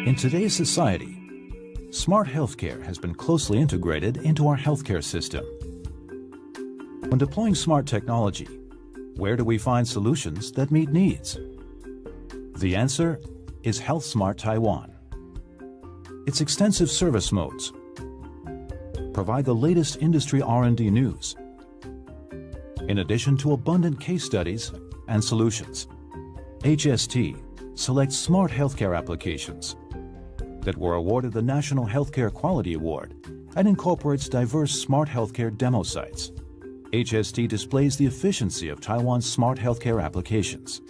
In today's society, smart healthcare has been closely integrated into our healthcare system. When deploying smart technology, where do we find solutions that meet needs? The answer is HealthSmart Taiwan. Its extensive service modes provide the latest industry R&D news, in addition to abundant case studies and solutions. HST selects smart healthcare applications that were awarded the National Healthcare Quality Award and incorporates diverse smart healthcare demo sites. HST displays the efficiency of Taiwan's smart healthcare applications.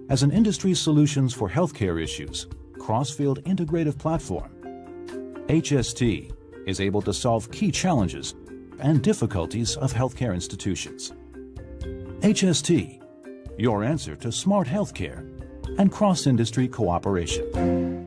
As an industry solutions for healthcare issues, cross-field integrative platform, HST is able to solve key challenges and difficulties of healthcare institutions. HST, your answer to smart healthcare and cross-industry cooperation.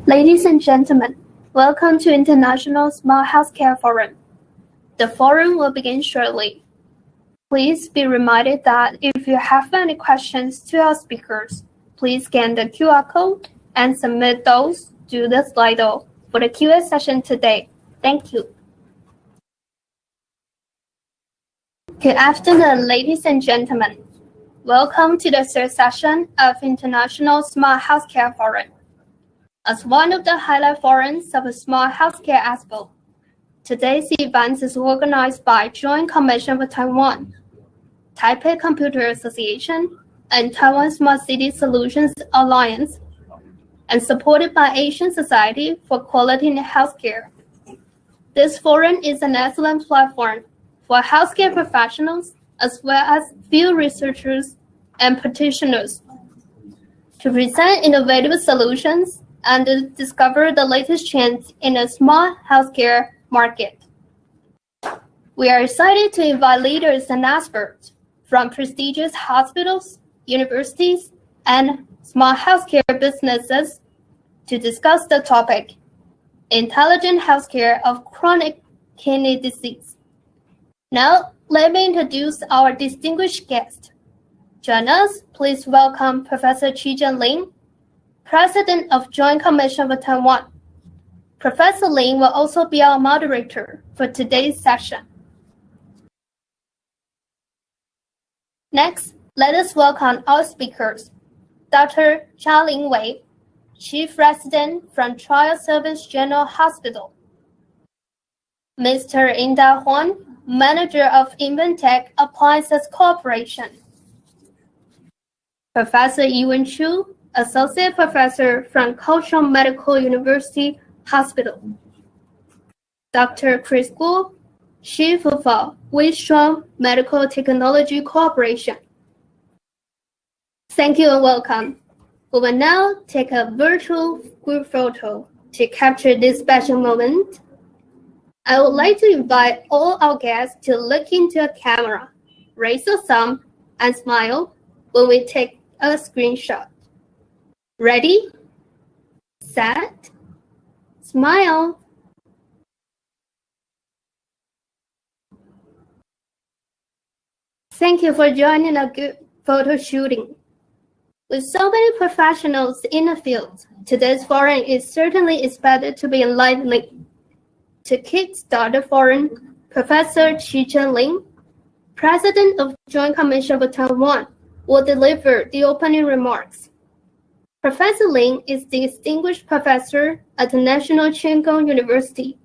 Ladies and gentlemen, welcome to International Smart Healthcare Forum. The forum will begin shortly. Please be reminded that if you have any questions to our speakers, please scan the QR code and submit those to the Slido for the Q&A session today. Thank you. Good afternoon, ladies and gentlemen. Welcome to the third session of International Smart Healthcare Forum. As one of the highlight forums of the Smart Healthcare Expo, today's event is organized by Joint Commission for Taiwan, Taipei Computer Association, and Taiwan Smart City Solutions Alliance, and supported by Asian Society for Quality in Healthcare. This forum is an excellent platform for healthcare professionals as well as field researchers and practitioners to present innovative solutions and to discover the latest trends in the smart healthcare market. We are excited to invite leaders and experts from prestigious hospitals, universities, and smart healthcare businesses to discuss the topic, Intelligent Healthcare of Chronic Kidney Disease. Now, let me introduce our distinguished guest, Join us, please welcome Professor Chijun Lin, President of Joint Commission for Taiwan. Professor Lin will also be our moderator for today's session. Next, let us welcome our speakers. Dr. Chia-Lin Wei, Chief Resident from Trial Service General Hospital. Mr. Inda Huan, Manager of MedTech Appliances Corporation. Professor Yiwen Chu, Associate Professor from Kaohsiung Medical University Hospital. Dr. Chris Gool, Chief of Weistrong Medical Technology Corporation. Thank you and welcome. We will now take a virtual group photo to capture this special moment. I would like to invite all our guests to look into a camera, raise your thumb, and smile when we take a screenshot. Ready, set, smile. Thank you for joining a good photo shooting. With so many professionals in the field, today's forum is certainly expected to be enlightening. To kickstart the forum, Professor Chijun Lin, President of Joint Commission for Taiwan, will deliver the opening remarks. Professor Lin is the Distinguished Professor at the National Cheng Kung University,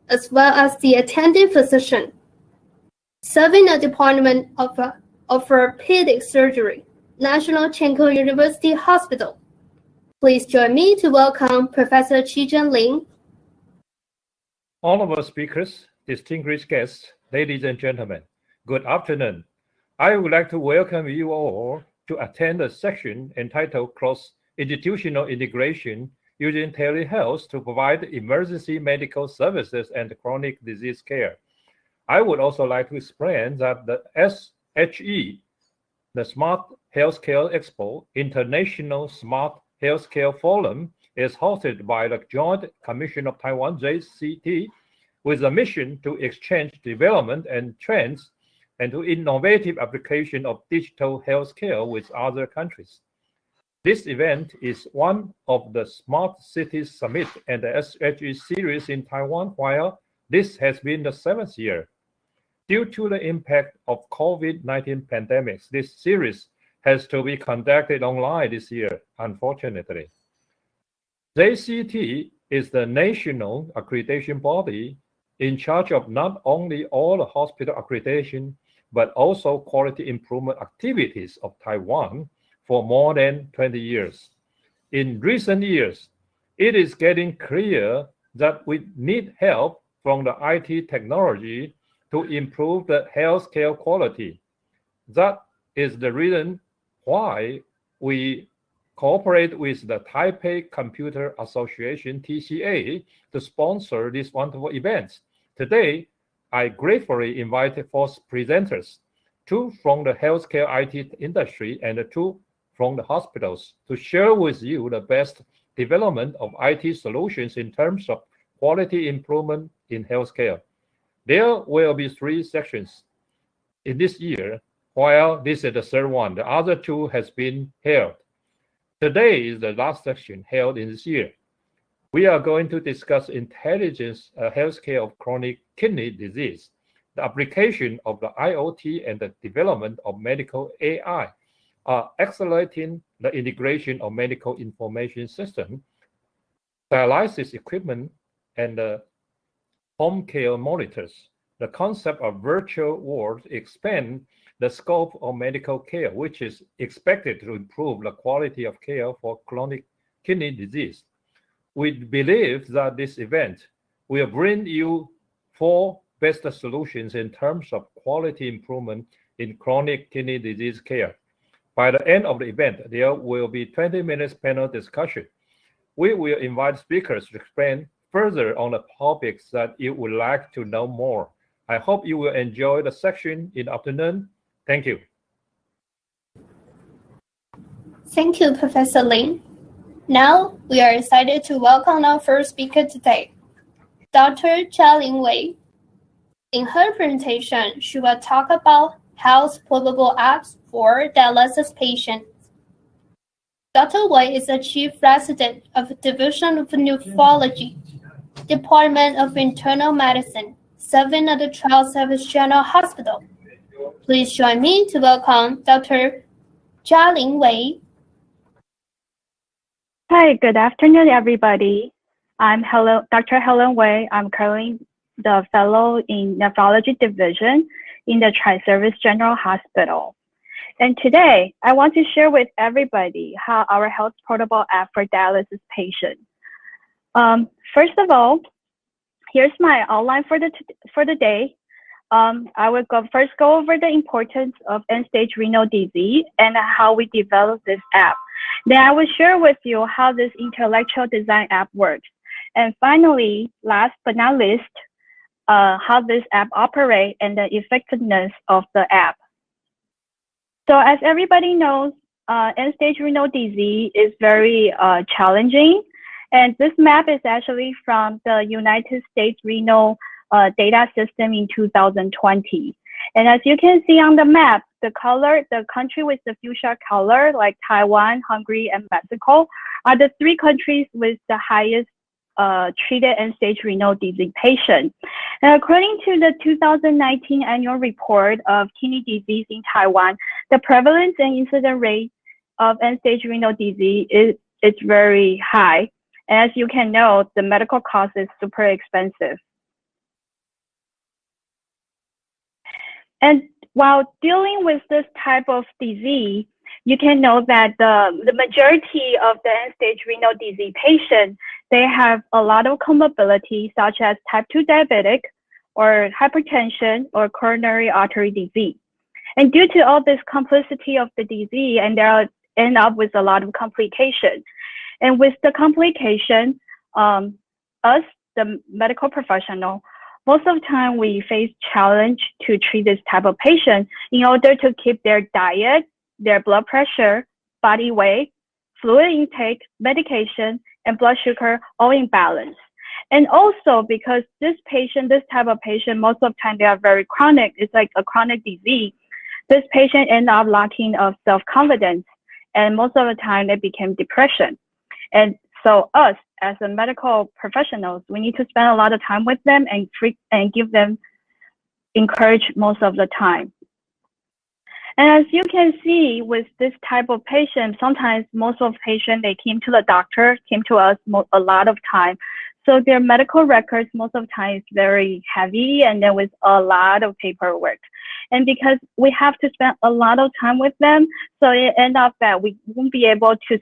as well as the attending physician, serving the Department of Orthopedic Surgery, National Cheng Kung University Hospital. Please join me to welcome Professor Chijun Lin. Honorable speakers, distinguished guests, ladies and gentlemen, good afternoon. I would like to welcome you all to attend a section entitled Cross-Institutional Integration Using Telehealth to Provide Emergency Medical Services and Chronic Disease Care. I would also like to explain that the SHE, the Smart Healthcare Expo International Smart Healthcare Forum, is hosted by the Joint Commission of Taiwan, JCT, with a mission to exchange development and trends and to innovative application of digital healthcare with other countries. This event is one of the Smart Cities Summit and the SHE series in Taiwan, while this has been the 7th year. Due to the impact of COVID-19 pandemic, this series has to be conducted online this year, unfortunately. JCT is the national accreditation body in charge of not only all the hospital accreditation, but also quality improvement activities of Taiwan for more than 20 years. In recent years, it is getting clear that we need help from the IT technology to improve the healthcare quality. That is the reason why we cooperate with the Taipei Computer Association, TCA, to sponsor these wonderful events. Today, I gratefully invite 4 presenters, 2 from the healthcare IT industry and 2 from the hospitals, to share with you the best development of IT solutions in terms of quality improvement in healthcare. There will be 3 sections in this year, while this is the 3rd one. The other 2 has been held. Today is the last section held in this year. We are going to discuss intelligent healthcare of chronic kidney disease, the application of the IoT and the development of medical AI are accelerating the integration of medical information system, dialysis equipment, and home care monitors. The concept of virtual worlds expand the scope of medical care, which is expected to improve the quality of care for chronic kidney disease. We believe that this event will bring you 4 best solutions in terms of quality improvement in chronic kidney disease care. By the end of the event, there will be 20 minutes panel discussion. We will invite speakers to explain further on the topics that you would like to know more. I hope you will enjoy the section in the afternoon. Thank you. Thank you, Professor Lin. Now, we are excited to welcome our first speaker today, Dr. Chia-Lin Wei. In her presentation, she will talk about health portable apps for dialysis patients. Dr. Wei is the Chief Resident of the Division of Nephrology, Department of Internal Medicine, serving at the Child Service General Hospital. Please join me to welcome Dr. Jialing Wei. Hi, good afternoon, everybody. I'm Dr. Helen Wei. I'm currently the Fellow in Nephrology Division in the Tri-Service General Hospital. And today, I want to share with everybody how our health portable app for dialysis patients. First of all, here's my outline for the day. I will first go over the importance of end-stage renal disease and how we developed this app. Then I will share with you how this intellectual design app works. And finally, last but not least, how this app operates and the effectiveness of the app. So as everybody knows, end-stage renal disease is very challenging. And this map is actually from the United States Renal Data System in 2020. And as you can see on the map, the country with the fuchsia color, like Taiwan, Hungary, and Mexico, are the three countries with the highest treated end-stage renal disease patients. And according to the 2019 annual report of kidney disease in Taiwan, the prevalence and incidence rate of end-stage renal disease is very high. And as you can know, the medical cost is super expensive. And while dealing with this type of disease, you can know that the majority of the end-stage renal disease patients, they have a lot of comorbidities such as type 2 diabetic or hypertension or coronary artery disease. And due to all this complexity of the disease, and they end up with a lot of complications. And with the complication, us, the medical professional, most of the time we face challenge to treat this type of patient in order to keep their diet, their blood pressure, body weight, fluid intake, medication, and blood sugar all in balance. And also because this type of patient, most of the time they are very chronic, it's like a chronic disease. This patient end up lacking of self-confidence, and most of the time they become depression. And so us as a medical professionals, we need to spend a lot of time with them and give them encourage most of the time. And as you can see with this type of patient, sometimes most of patients, they came to the doctor, came to us a lot of time. So their medical records most of the time is very heavy and then with a lot of paperwork. And because we have to spend a lot of time with them, so it ends up that we won't be able to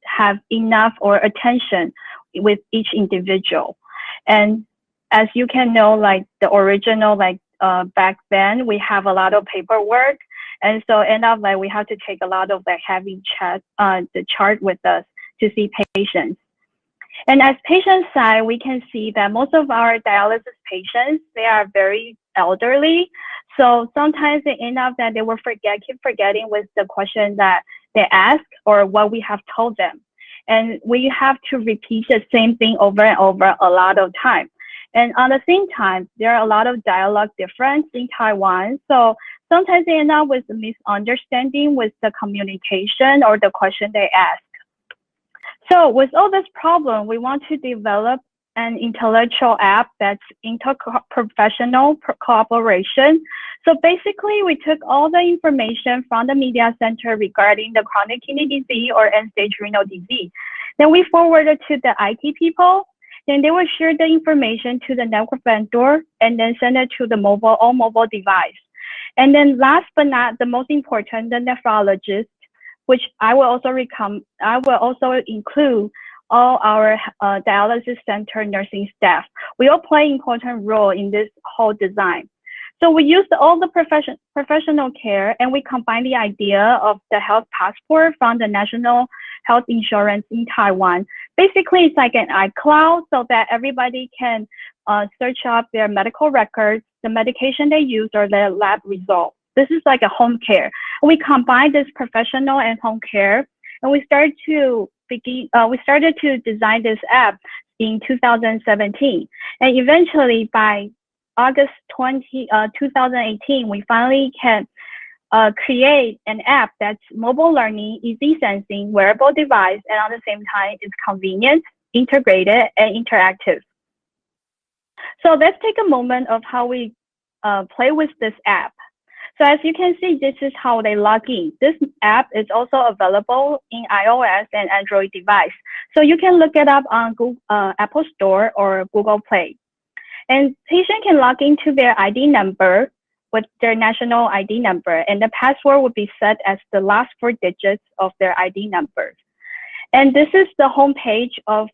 have enough or attention with each individual. And as you can know, like the original, back then, we have a lot of paperwork. And so end up like we have to take a lot of like heavy the chart with us to see patients. And as patient side, we can see that most of our dialysis patients, they are very elderly. So sometimes they end up that they will keep forgetting with the question that they ask or what we have told them. And we have to repeat the same thing over and over a lot of time. And on the same time, there are a lot of dialogue difference in Taiwan. So sometimes they end up with a misunderstanding with the communication or the question they ask. So with all this problem, we want to develop an intellectual app that's interprofessional cooperation. So basically, we took all the information from the media center regarding the chronic kidney disease or end-stage renal disease. Then we forwarded to the IT people. Then they will share the information to the network vendor and then send it to the all mobile device. And then last but not the most important, the nephrologist, which I will also include all our dialysis center nursing staff. We all play an important role in this whole design. So we used all the professional care, and we combined the idea of the health passport from the National Health Insurance in Taiwan. Basically, it's like an iCloud so that everybody can search up their medical records, the medication they use, or their lab results. This is like a home care. We combined this professional and home care, and we started to design this app in 2017. And eventually by August 2018, we finally can create an app that's mobile learning, easy sensing, wearable device, and at the same time is convenient, integrated, and interactive. So let's take a moment of how we play with this app. So as you can see, this is how they log in. This app is also available in iOS and Android device. So you can look it up on Google, Apple Store or Google Play. And patient can log into their ID number with their national ID number, and the password would be set as the last 4 digits of their ID number. And this is the home page of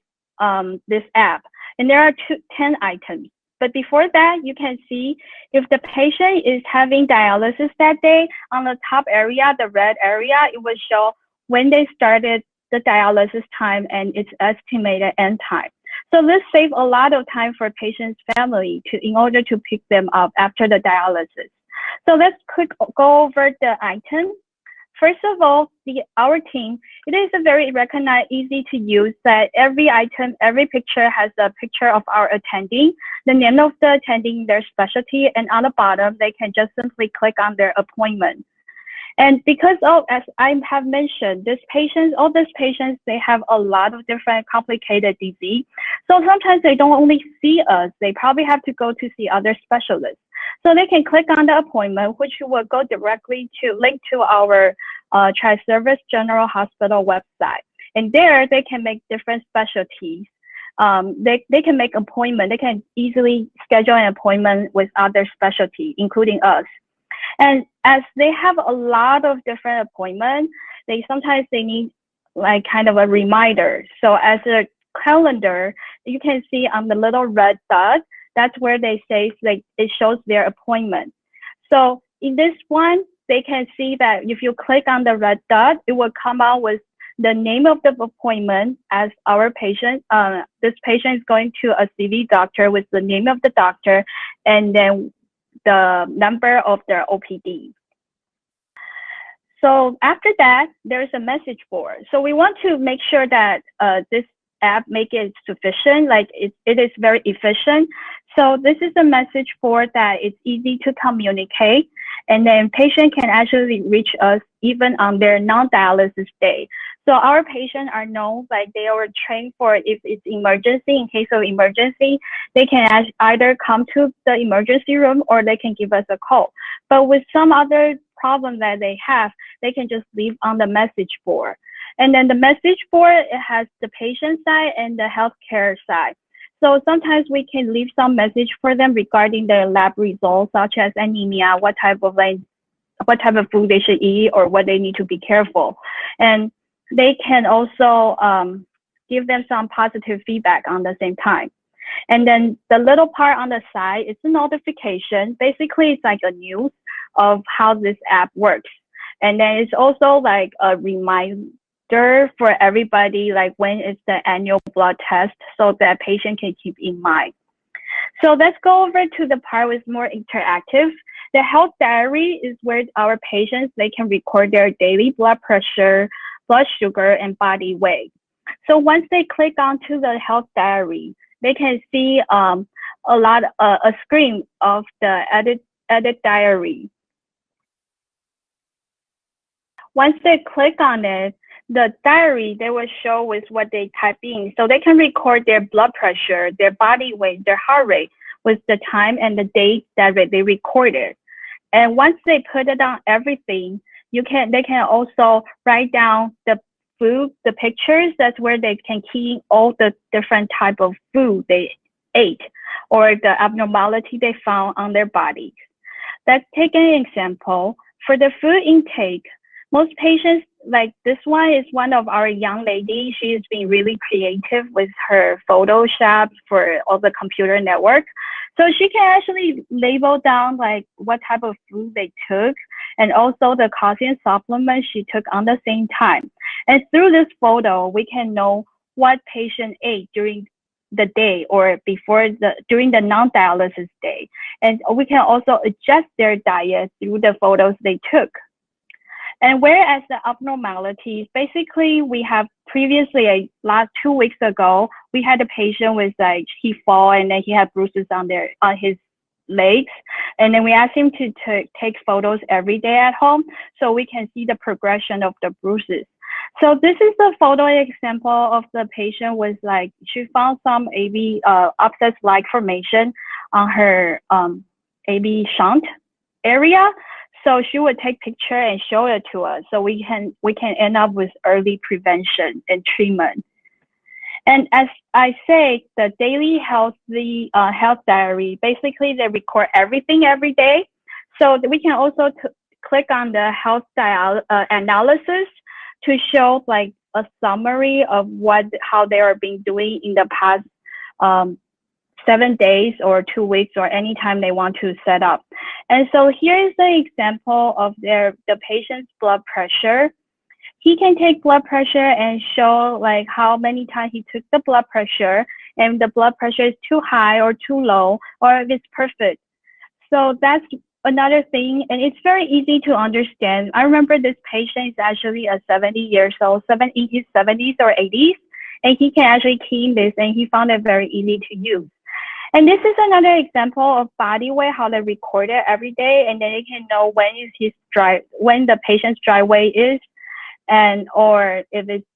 this app. And there are 10 items. But before that, you can see if the patient is having dialysis that day, on the top area, the red area, it will show when they started the dialysis time and its estimated end time. So this saves a lot of time for patient's family in order to pick them up after the dialysis. So let's go over the item. First of all, our team, it is a very recognized, easy to use that every item, every picture has a picture of our attending, the name of the attending, their specialty, and on the bottom, they can just simply click on their appointment. And because of, as I have mentioned, all these patients, they have a lot of different complicated disease. So sometimes they don't only see us, they probably have to go to see other specialists. So they can click on the appointment, which will go directly to link to our Tri-Service General Hospital website. And there they can make different specialties. They can make appointment. They can easily schedule an appointment with other specialty, including us. And as they have a lot of different appointments, sometimes they need like kind of a reminder. So as a calendar, you can see on the little red dot, that's where they say like it shows their appointment. So in this one, they can see that if you click on the red dot, it will come out with the name of the appointment as our patient. This patient is going to a CV doctor with the name of the doctor and then the number of their OPD. So after that, there's a message board. So we want to make sure that this app make it sufficient, like it is very efficient. So this is a message board that it's easy to communicate, and then patient can actually reach us even on their non-dialysis day. So our patients are known, like they are trained for if it's emergency, in case of emergency, they can either come to the emergency room or they can give us a call. But with some other problem that they have, they can just leave on the message board. And then the message board, it has the patient side and the healthcare side. So sometimes we can leave some message for them regarding their lab results, such as anemia, what type of food they should eat, or what they need to be careful. And they can also give them some positive feedback on the same time. And then the little part on the side, it's a notification. Basically, it's like a news of how this app works. And then it's also like a reminder for everybody, like when is the annual blood test, so that patient can keep in mind. So let's go over to the part with more interactive. The health diary is where our patients, they can record their daily blood pressure, blood sugar, and body weight. So once they click onto the health diary, they can see a screen of the edit diary. Once they click on it, the diary, they will show with what they type in. So they can record their blood pressure, their body weight, their heart rate with the time and the date that they recorded. And once they put it on everything, they can also write down the food, the pictures. That's where they can key in all the different type of food they ate or the abnormality they found on their bodies. Let's take an example. For the food intake, most patients, like this one is one of our young ladies. She has been really creative with her Photoshop for all the computer network. So she can actually label down like what type of food they took and also the calcium supplement she took on the same time. And through this photo, we can know what patient ate during the day or during the non-dialysis day. And we can also adjust their diet through the photos they took. And whereas the abnormalities, basically we have previously, last 2 weeks ago, we had a patient with like, he fall and then he had bruises on his legs. And then we ask him to take photos every day at home so we can see the progression of the bruises. So this is the photo example of the patient with like, she found some AV abscess-like formation on her AV shunt area. So she would take picture and show it to us so we can end up with early prevention and treatment. And as I say, the daily health diary, basically they record everything every day. So we can also click on the health analysis to show like a summary of how they are being doing in the past 7 days or 2 weeks or anytime they want to set up. And so here is the example of the patient's blood pressure. He can take blood pressure and show like how many times he took the blood pressure and the blood pressure is too high or too low, or if it's perfect. So that's another thing, and it's very easy to understand. I remember this patient is actually a 70 years old, in his 70s or 80s, and he can actually key in this, and he found it very easy to use. And this is another example of body weight, how they record it every day, and then they can know when the patient's dry weight is, and or if it's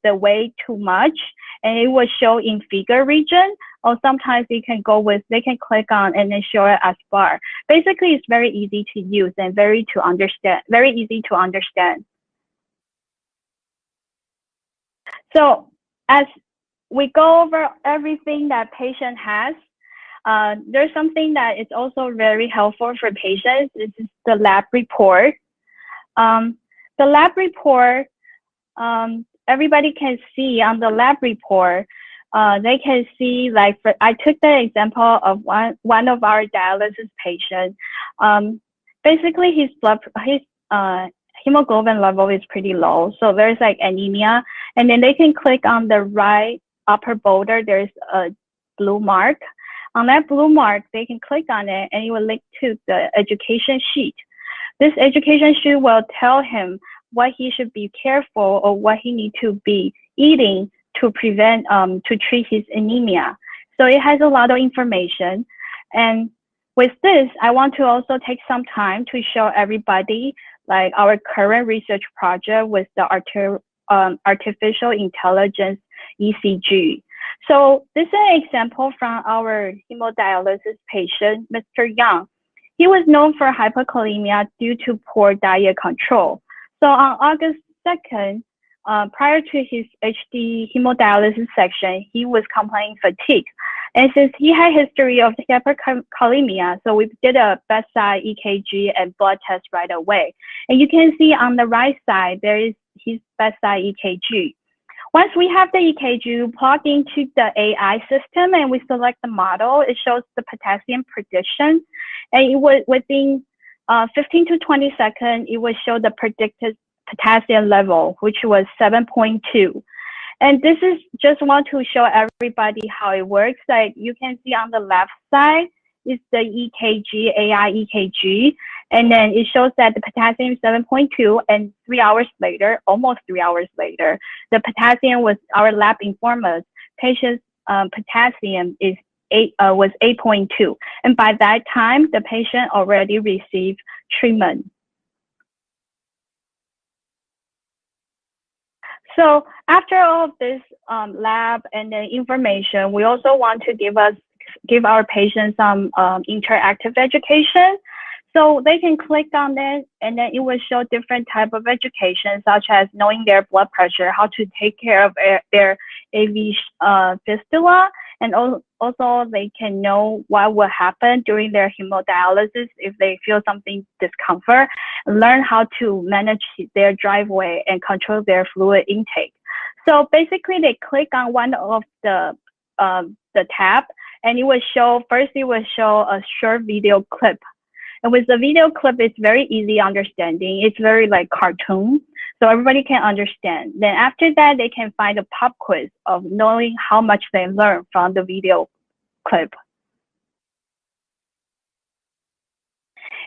the weight too much, and it will show in figure region, or sometimes they can click on and then show it as bar. Basically, it's very easy to use and very easy to understand. So as we go over everything that patient has, there's something that is also very helpful for patients. This is the lab report. The lab report, everybody can see on the lab report, they can see, like, I took the example of one of our dialysis patients. Basically, his hemoglobin level is pretty low, so there's like anemia, and then they can click on the right upper border. There's a blue mark. On that blue mark, they can click on it, and it will link to the education sheet. This education sheet will tell him what he should be careful or what he needs to be eating to prevent, to treat his anemia. So it has a lot of information. And with this, I want to also take some time to show everybody like our current research project with the artificial intelligence ECG. So this is an example from our hemodialysis patient, Mr. Yang. He was known for hyperkalemia due to poor diet control. So on August 2nd, prior to his HD hemodialysis section, he was complaining fatigue. And since he had history of hyperkalemia, so we did a bedside EKG and blood test right away. And you can see on the right side, there is his bedside EKG. Once we have the EKG, we plug into the AI system and we select the model. It shows the potassium prediction. And it was within 15 to 20 seconds, it will show the predicted potassium level, which was 7.2. And this is just want to show everybody how it works. Like you can see on the left side is the EKG, AI EKG. And then it shows that the potassium is 7.2, and 3 hours later, almost 3 hours later, the potassium was, our lab informed us, patient's potassium was 8.2. And by that time, the patient already received treatment. So after all of this lab and the information, we also want to give our patients some interactive education. So they can click on it, and then it will show different type of education, such as knowing their blood pressure, how to take care of their AV fistula, and also they can know what will happen during their hemodialysis if they feel something discomfort, and learn how to manage their driveway and control their fluid intake. So basically, they click on one of the tab, and it will show, first it will show a short video clip. And with the video clip, it's very easy understanding. It's very like cartoon, so everybody can understand. Then after that, they can find a pop quiz of knowing how much they learned from the video clip.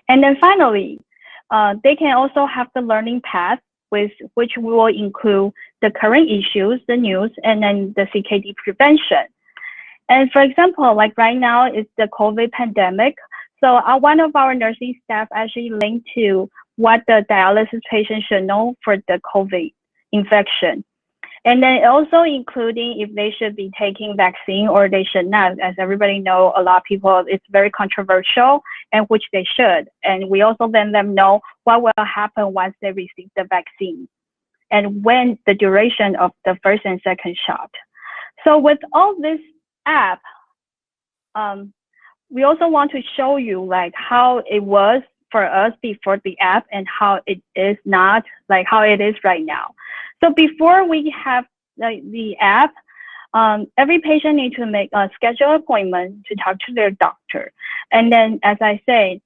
And then finally, they can also have the learning path, with which we will include the current issues, the news, and then the CKD prevention. And for example, like right now, it's the COVID pandemic. So one of our nursing staff actually linked to what the dialysis patient should know for the COVID infection. And then also including if they should be taking vaccine or they should not. As everybody know, a lot of people, it's very controversial, and which they should. And we also let them know what will happen once they receive the vaccine and when the duration of the first and second shot. So with all this app, we also want to show you like how it was for us before the app and how it is not, like how it is right now. So before we have the app, every patient needs to make a schedule appointment to talk to their doctor. And then, as I say,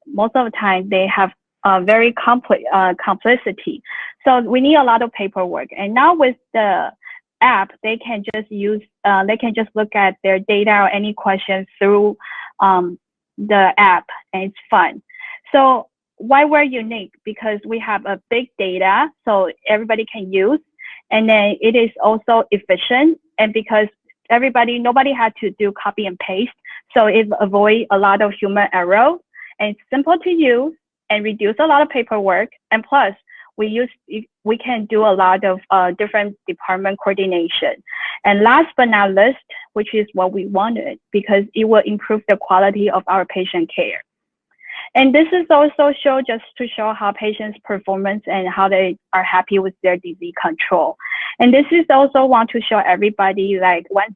most of the time they have very complexity. So we need a lot of paperwork. And now with the app, they can just look at their data or any questions through the app, and it's fun. So why we're unique? Because we have a big data, so everybody can use, and then it is also efficient, and because nobody had to do copy and paste, so it avoids a lot of human error, and it's simple to use and reduce a lot of paperwork, and plus we can do a lot of different department coordination. And last but not least, which is what we wanted, because it will improve the quality of our patient care. And this is also just to show how patients' performance and how they are happy with their disease control. And this is also want to show everybody, like once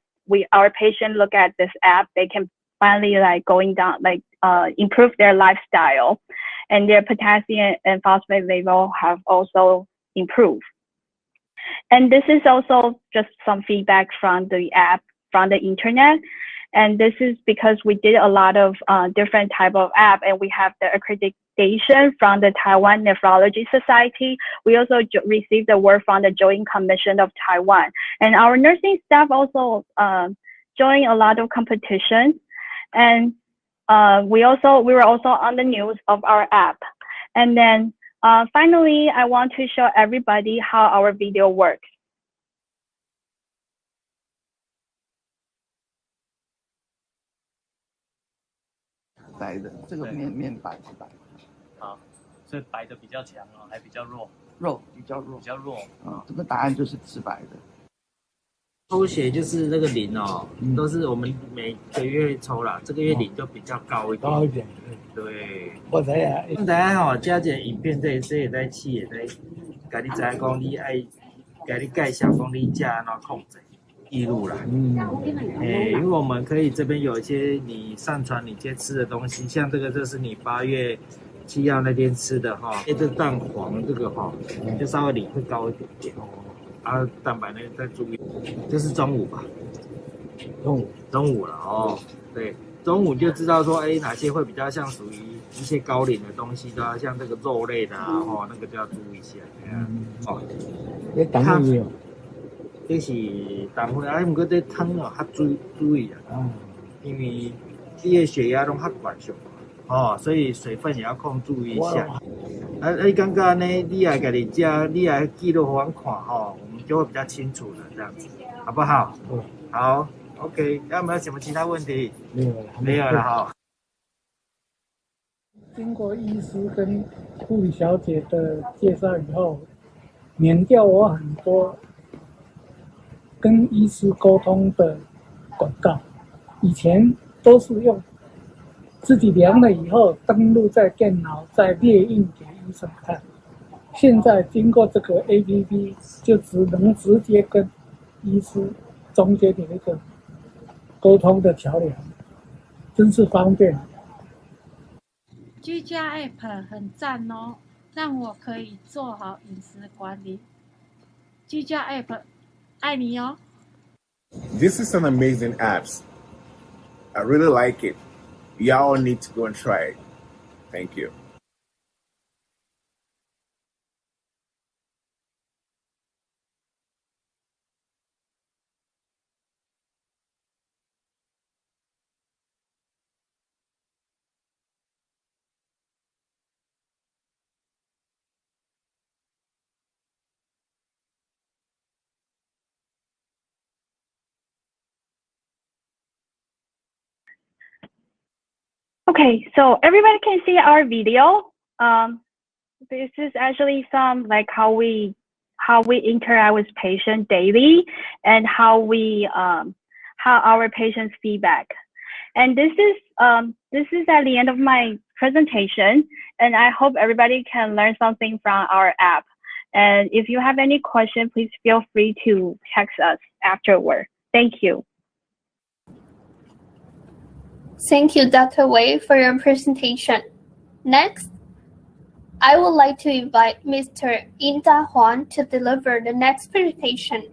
our patient look at this app, they can finally like going down, like improve their lifestyle, and their potassium and phosphate level have also improved. And this is also just some feedback from the app, from the internet. And this is because we did a lot of different type of app, and we have the accreditation from the Taiwan Nephrology Society. We also received the award from the Joint Commission of Taiwan. And our nursing staff also joined a lot of competitions. And we were also on the news of our app. And then finally, I want to show everybody how our video works. 白的，这个面白是白的。好，所以白的比较强哦，还比较弱，肉比较弱，比较弱。这个答案就是吃白的。抽血就是那个磷哦，都是我们每个月抽啦，这个月磷就比较高一点。高一点，对。我知啊。刚才吼，加一影片这也在试，也在，甲你知影讲你爱，甲你介绍讲你家安怎控制。 记录啦，因为我们可以这边有一些你上传你今天吃的东西，像这个就是你8月7号那天吃的哈，这蛋黄这个哈，就稍微磷会高一点点，啊，蛋白呢再注意，这是中午吧？中午了哦，对，中午就知道说，哪些会比较像属于一些高磷的东西的，像这个肉类的啊，那个就要注意一下，哦，你等你有。 这是淡水，不过这汤哦较注意啊，因为你的血压拢较悬上，所以水分也要控制一下。你感觉呢？你来家己食，你来记录给我们看我们就会比较清楚了，这样子，好不好？好 ，OK。有没有什么其他问题？没有了哈。经过医师跟护理小姐的介绍以后，免掉我很多 跟医师沟通的广告，以前都是用自己量了以后登录在电脑，再列印给医生看。现在经过这个 APP， 就只能直接跟医师中间有一个沟通的桥梁，真是方便。居家 App 很赞哦，让我可以做好饮食管理。居家 App。 爱你哦。 This is an amazing app. I really like it. Y'all need to go and try it. Thank you. Okay, so everybody can see our video. This is actually some like how we interact with patients daily and how our patients feedback. And this is at the end of my presentation, and I hope everybody can learn something from our app. And if you have any question, please feel free to text us afterward. Thank you. Thank you, Dr. Wei, for your presentation. Next, I would like to invite Mr. Inda Huang to deliver the next presentation.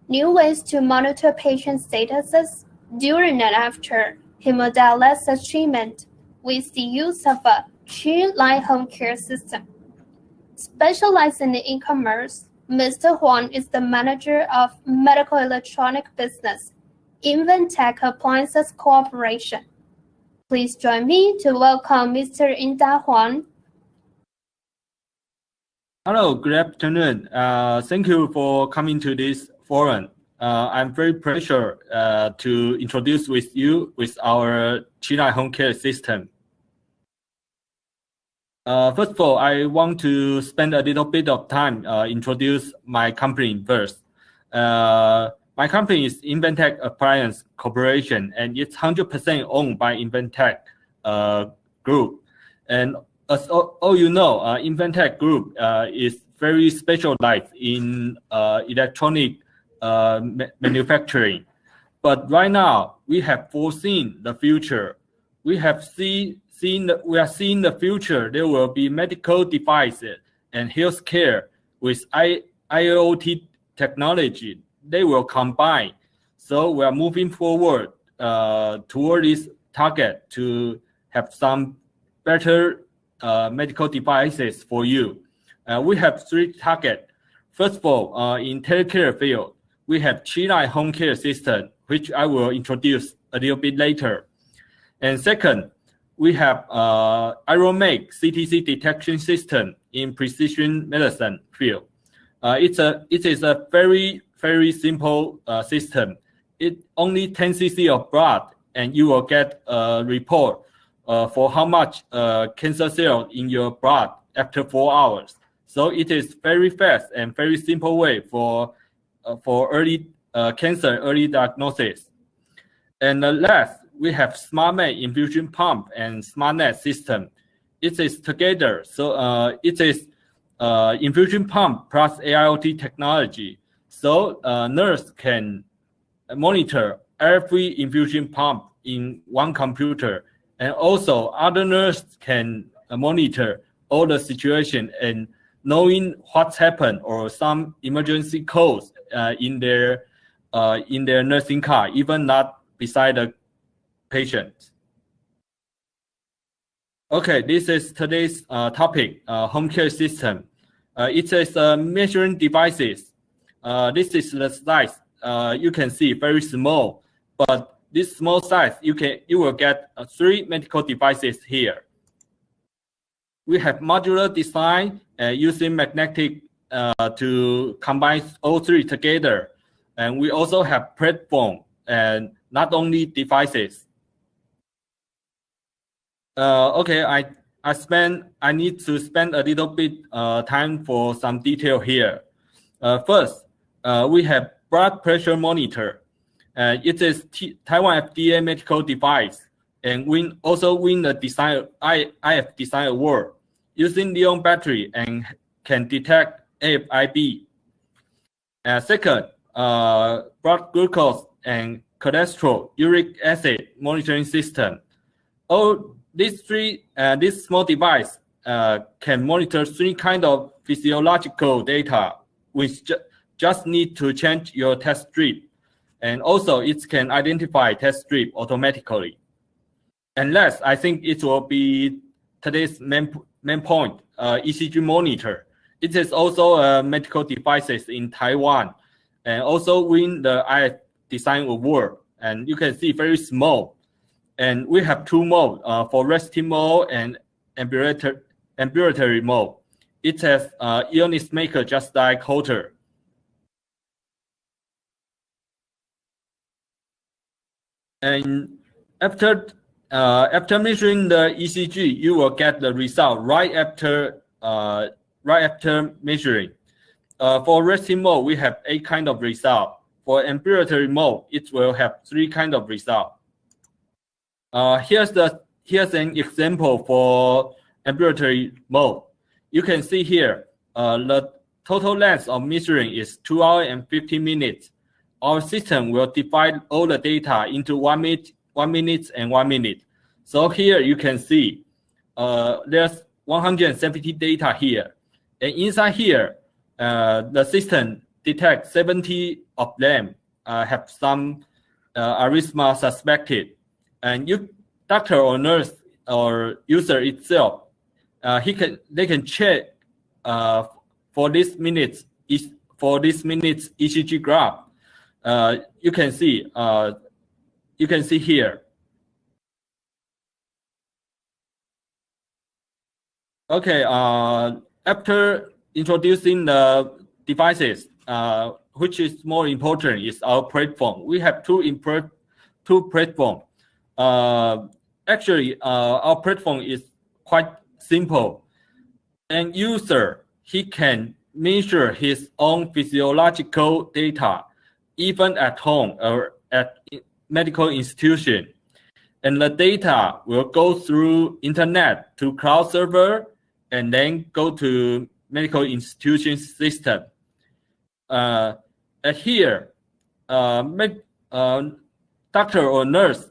New ways to monitor patient statuses during and after hemodialysis treatment with the use of a tree-line home care system. Specializing in e-commerce, Mr. Huang is the manager of medical electronic business MedTech Appliances Corporation. Please join me to welcome Mr. Inda Huang. Hello, good afternoon. Thank you for coming to this forum. I'm very pleasure to introduce with you with our China home care system. First of all, I want to spend a little bit of time introduce my company first. My company is MedTech Appliance Corporation, and it's 100% owned by MedTech Group. And as all you know, MedTech Group is very specialized in electronic manufacturing. But right now, we have foreseen the future. We are seeing the future. There will be medical devices and healthcare with IoT technology. They will combine. So we are moving forward toward this target to have some better medical devices for you. We have 3 targets. First of all, in telecare field, we have China home care system, which I will introduce a little bit later. And second, we have Ironmake CTC detection system in precision medicine field. It is a very simple system. It only 10 cc of blood, and you will get a report for how much cancer cell in your blood after 4 hours. So it is very fast and very simple way for early cancer early diagnosis. And last, we have SmartMed infusion pump and SmartNet system. It is together. So it is infusion pump plus AIoT technology. So nurse can monitor every infusion pump in one computer, and also other nurses can monitor all the situation and knowing what's happened or some emergency calls in their nursing car, even not beside the patient. Okay, this is today's topic, home care system. It is measuring devices. This is the size. You can see very small, but this small size, you will get 3 medical devices here. We have modular design using magnetic to combine all 3 together, and we also have platform and not only devices. Okay, I need to spend a little bit time for some detail here. First, we have blood pressure monitor. It is Taiwan FDA medical device, and also win the IF Design Award using Li-ion battery and can detect AFib. Second, blood glucose and cholesterol, uric acid monitoring system. All these 3, this small device can monitor 3 kind of physiological data, which just need to change your test strip. And also it can identify test strip automatically. And last, I think it will be today's main point, Ecg Monitor. It is also a medical devices in Taiwan, and also win the IF Design Award. And you can see very small. And we have 2 modes for resting mode and ambulatory mode. It has ionist maker just like Holter. And after after measuring the ECG, you will get the result right after measuring. For resting mode, we have 8 kind of result. For ambulatory mode, it will have 3 kind of result. Here's an example for ambulatory mode. You can see here the total length of measuring is 2 hours and 15 minutes. Our system will divide all the data into 1 minute, 1 minute, and 1 minute. So here you can see there's 170 data here. And inside here, the system detects 70 of them have some arrhythmia suspected. And doctor or nurse or user itself, they can check for this minute ECG graph. You can see here. Okay, after introducing the devices, which is more important is our platform. We have two platforms. Actually, our platform is quite simple. An user, he can measure his own physiological data, even at home or at medical institution. And the data will go through internet to cloud server and then go to medical institution system. Here, doctor or nurse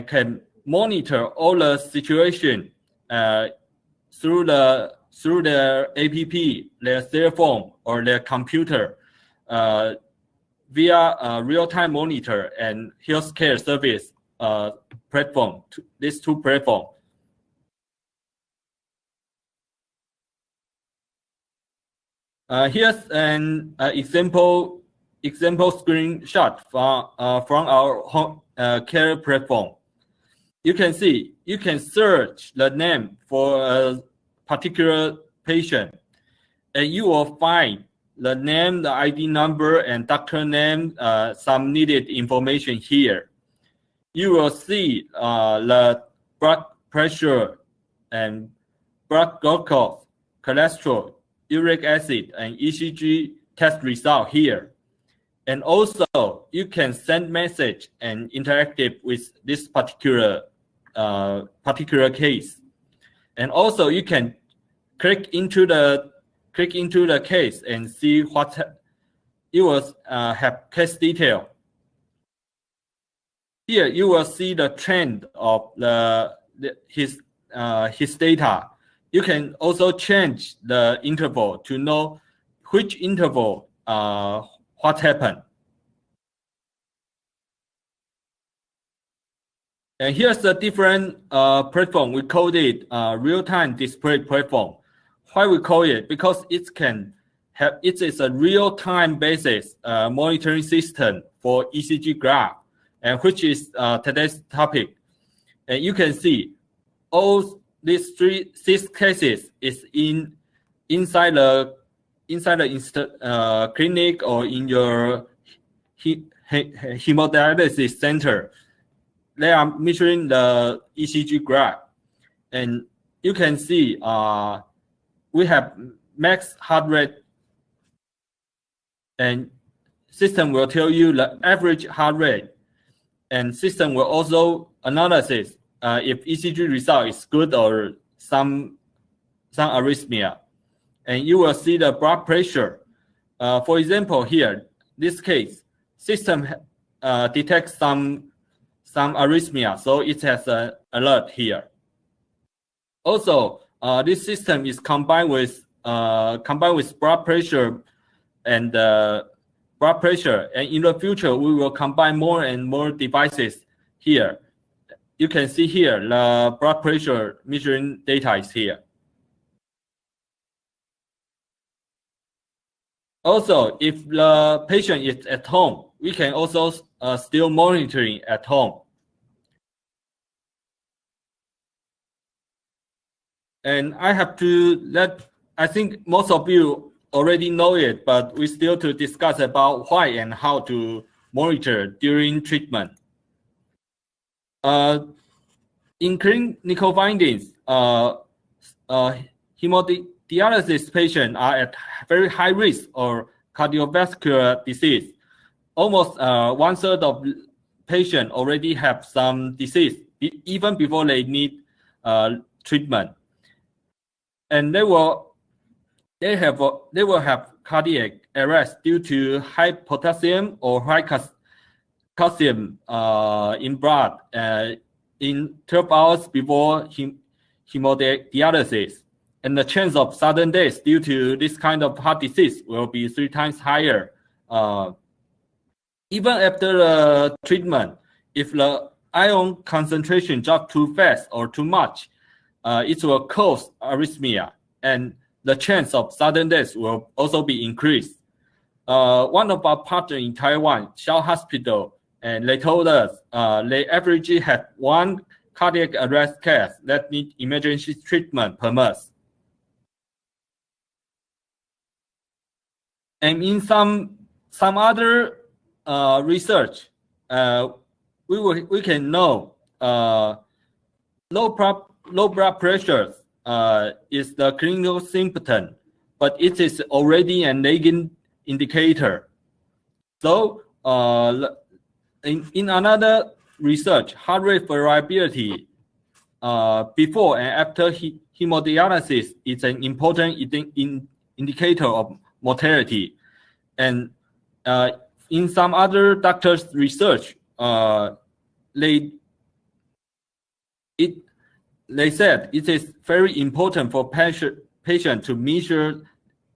can monitor all the situation through their app, their cell phone, or their computer via real-time monitor and healthcare service platform. These two platforms. Here's an example screenshot from our home care platform. You can see, you can search the name for a particular patient, and you will find the name, the ID number, and doctor name, some needed information here. You will see the blood pressure and blood glucose, cholesterol, uric acid, and ECG test result here. And also, you can send message and interactive with this particular case. And also, you can click into the case and see what it was have case detail. Here, you will see the trend of his data. You can also change the interval to know which interval what happened. And here's the different platform. We called it real-time display platform. Why we call it? Because it is a real-time basis monitoring system for ECG graph, and which is today's topic. And you can see all these 6 cases is inside the clinic or in your hemodialysis center. They are measuring the ECG graph, and you can see we have max heart rate, and system will tell you the average heart rate, and system will also analysis if ECG result is good or some arrhythmia, and you will see the blood pressure. For example, here this case, system detects some arrhythmia, so it has an alert here. Also, this system is combined with blood pressure, and in the future we will combine more and more devices here. You can see here the blood pressure measuring data is here. Also, if the patient is at home, we can also still monitoring at home. And I have to I think most of you already know it, but we still to discuss about why and how to monitor during treatment. In clinical findings, hemodialysis patients are at very high risk of cardiovascular disease. Almost 1/3 of patients already have some disease even before they need treatment, and they will have cardiac arrest due to high potassium or high calcium in blood in 12 hours before hemodialysis, and the chance of sudden death due to this kind of heart disease will be 3 times higher. Even after the treatment, if the ion concentration drops too fast or too much, it will cause arrhythmia, and the chance of sudden death will also be increased. One of our partners in Taiwan, Xiao Hospital, and they told us they averagely had 1 cardiac arrest case that need emergency treatment per month. And in some other research, we can know low blood pressure is the clinical symptom, but it is already a lagging indicator. So in another research, heart rate variability before and after hemodialysis is an important indicator of mortality. And in some other doctors' research, they said it is very important for patient to measure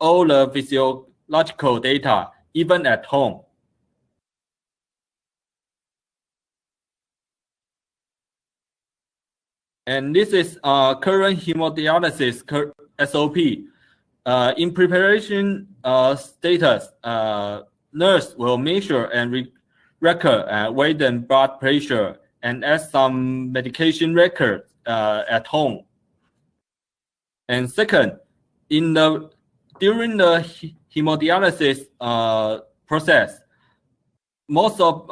all the physiological data, even at home. And this is current hemodialysis SOP. In preparation status, nurse will measure and record weight and blood pressure and add some medication records at home. And second, during the hemodialysis process, most of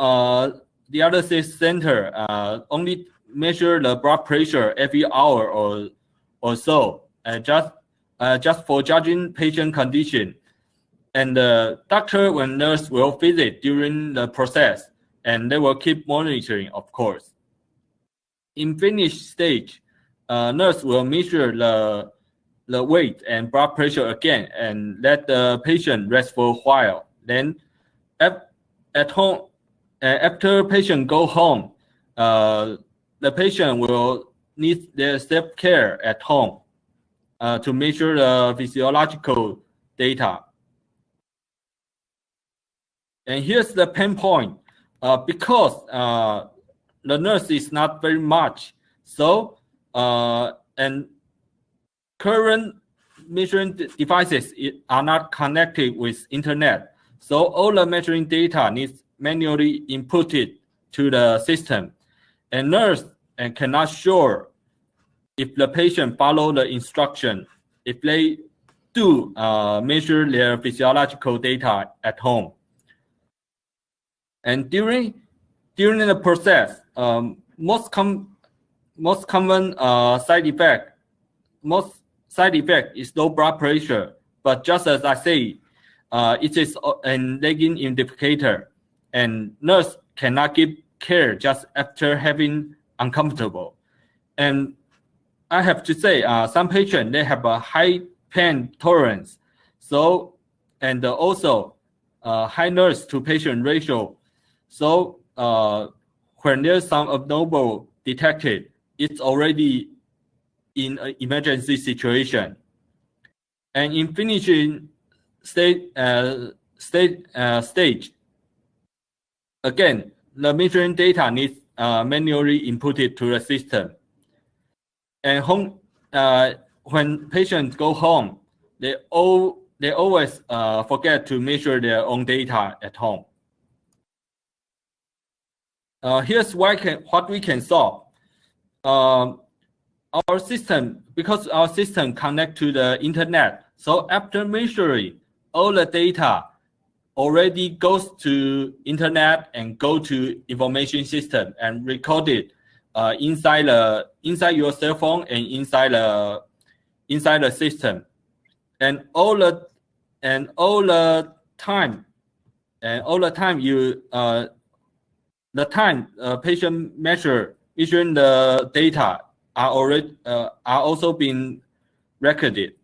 dialysis center only measure the blood pressure every hour or so, just for judging patient condition. And the doctor and nurse will visit during the process, and they will keep monitoring, of course. In finish stage, nurse will measure the weight and blood pressure again and let the patient rest for a while. Then at home, after patient go home, the patient will need their self-care at home to measure the physiological data. And here's the pain point. Because the nurse is not very much, so and current measuring devices are not connected with internet, so all the measuring data needs manually inputted to the system, and nurse cannot sure if the patient follow the instruction, if they do measure their physiological data at home. And during the process, most common side effect is low blood pressure. But just as I say, it is a lagging indicator, and nurse cannot give care just after having uncomfortable. And I have to say, some patients, they have a high pain tolerance, so and also high nurse to patient ratio. So when there's some abnormal detected, it's already in an emergency situation. And in finishing stage, again, the measuring data needs manually inputted to the system. And when patients go home, they always forget to measure their own data at home. Here's what we can solve. Our system, because our system connect to the internet, so after measuring, all the data already goes to internet and go to information system and recorded inside your cell phone and inside the system, and all the time you the time patient measuring the data are also being recorded.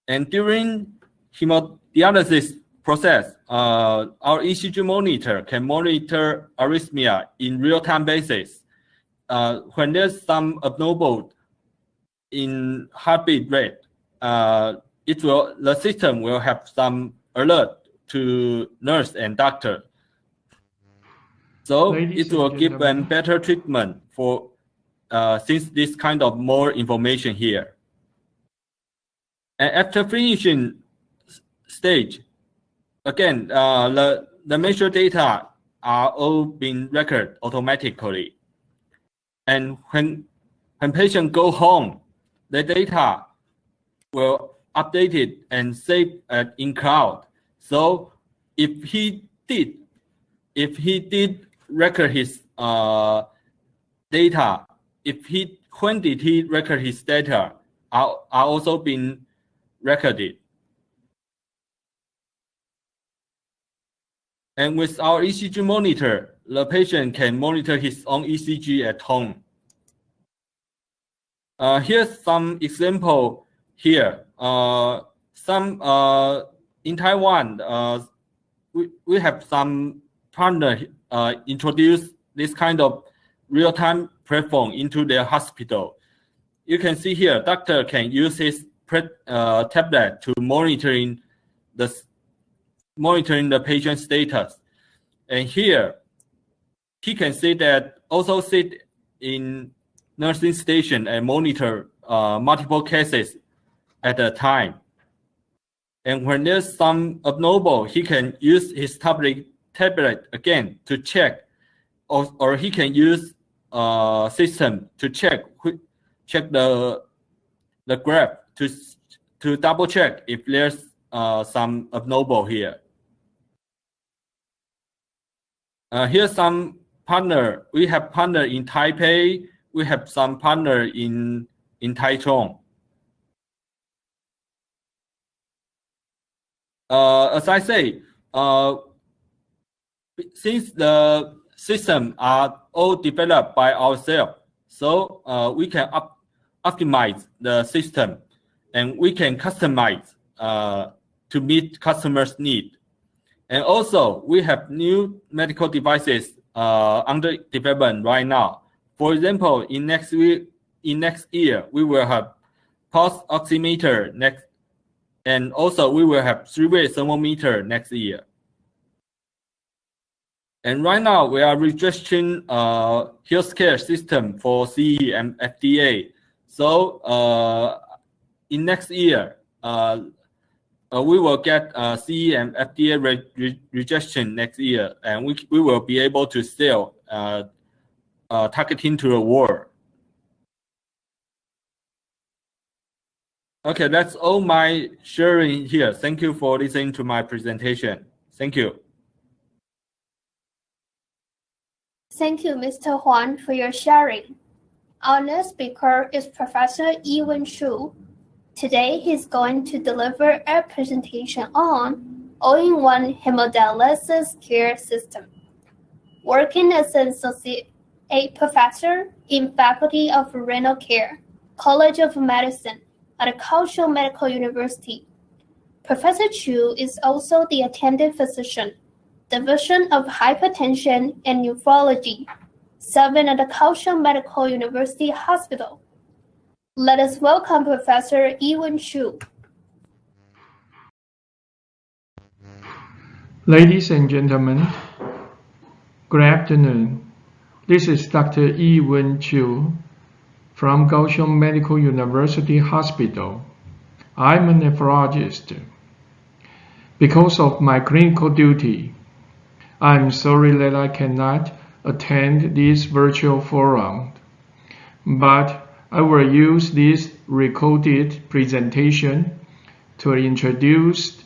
And during hemodialysis process, our ECG monitor can monitor arrhythmia in real-time basis. When there's some abnormal in heartbeat rate, the system will have some alert to nurse and doctor. So it will give them better treatment for since this kind of more information here. And after finishing stage, again, the measure data are all being recorded automatically. And when patient go home, the data will updated and saved in cloud. So if he did record his data, when did he record his data are also being recorded. And with our ECG monitor, the patient can monitor his own ECG at home. Here's some example here. In Taiwan, we have some partner introduce this kind of real-time platform into their hospital. You can see here, doctor can use his tablet to monitoring the patient status. And here, he can see that also sit in nursing station and monitor multiple cases at a time. And when there's some abnormal, he can use his tablet again to check, or he can use system to check the graph to double check if there's some abnormal here. Here's some partner. We have partner in Taipei. We have some partner in Taichung. As I say, since the system are all developed by ourselves, so we can optimize the system, and we can customize to meet customers' need. And also, we have new medical devices under development right now. For example, in next year, we will have pulse oximeter next, and also we will have three-way thermometer next year. And right now, we are registering healthcare system for CE and FDA. So in next year, we will get CE and FDA registration next year, and we will be able to sell targeting to the world. Okay, that's all my sharing here. Thank you for listening to my presentation. Thank you. Thank you, Mr. Huang, for your sharing. Our next speaker is Professor Yiwen Xu. Today, he's going to deliver a presentation on all-in-one hemodialysis care system. Working as an associate professor in Faculty of Renal Care, College of Medicine at Kaohsiung Medical University, Professor Xu is also the attending physician, Division of Hypertension and Nephrology, serving at the Kaohsiung Medical University Hospital. Let us welcome Professor Yiwen Xu. Ladies and gentlemen, good afternoon. This is Dr. Yiwen Xu from Kaohsiung Medical University Hospital. I'm a nephrologist. Because of my clinical duty, I'm sorry that I cannot attend this virtual forum, but I will use this recorded presentation to introduce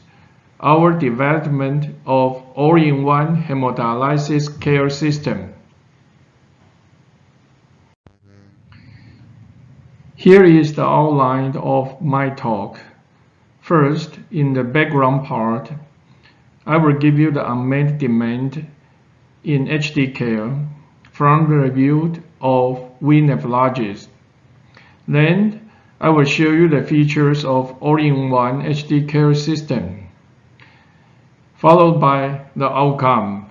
our development of all-in-one hemodialysis care system. Here is the outline of my talk. First, in the background part, I will give you the unmet demand in HD care from the review of we nephrologists. Then, I will show you the features of all-in-one HD care system, followed by the outcomes.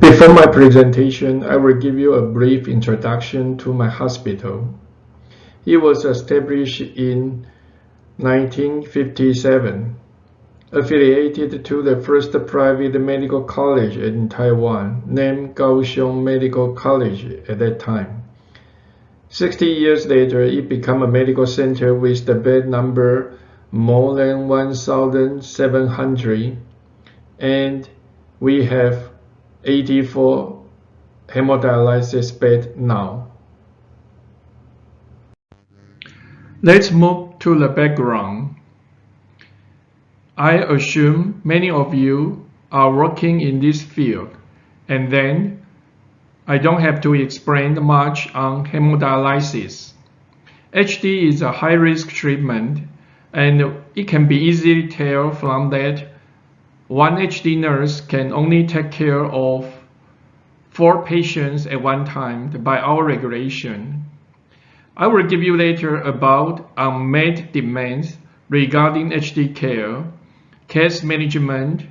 Before my presentation, I will give you a brief introduction to my hospital. It was established in 1957, affiliated to the first private medical college in Taiwan, named Kaohsiung Medical College at that time. 60 years later, it became a medical center with the bed number more than 1,700, and we have 84 hemodialysis beds now. Let's move to the background. I assume many of you are working in this field, and then I don't have to explain much on hemodialysis. HD is a high-risk treatment, and it can be easily tell from that one HD nurse can only take care of 4 patients at one time by our regulation. I will give you later about unmet demands regarding HD care, case management,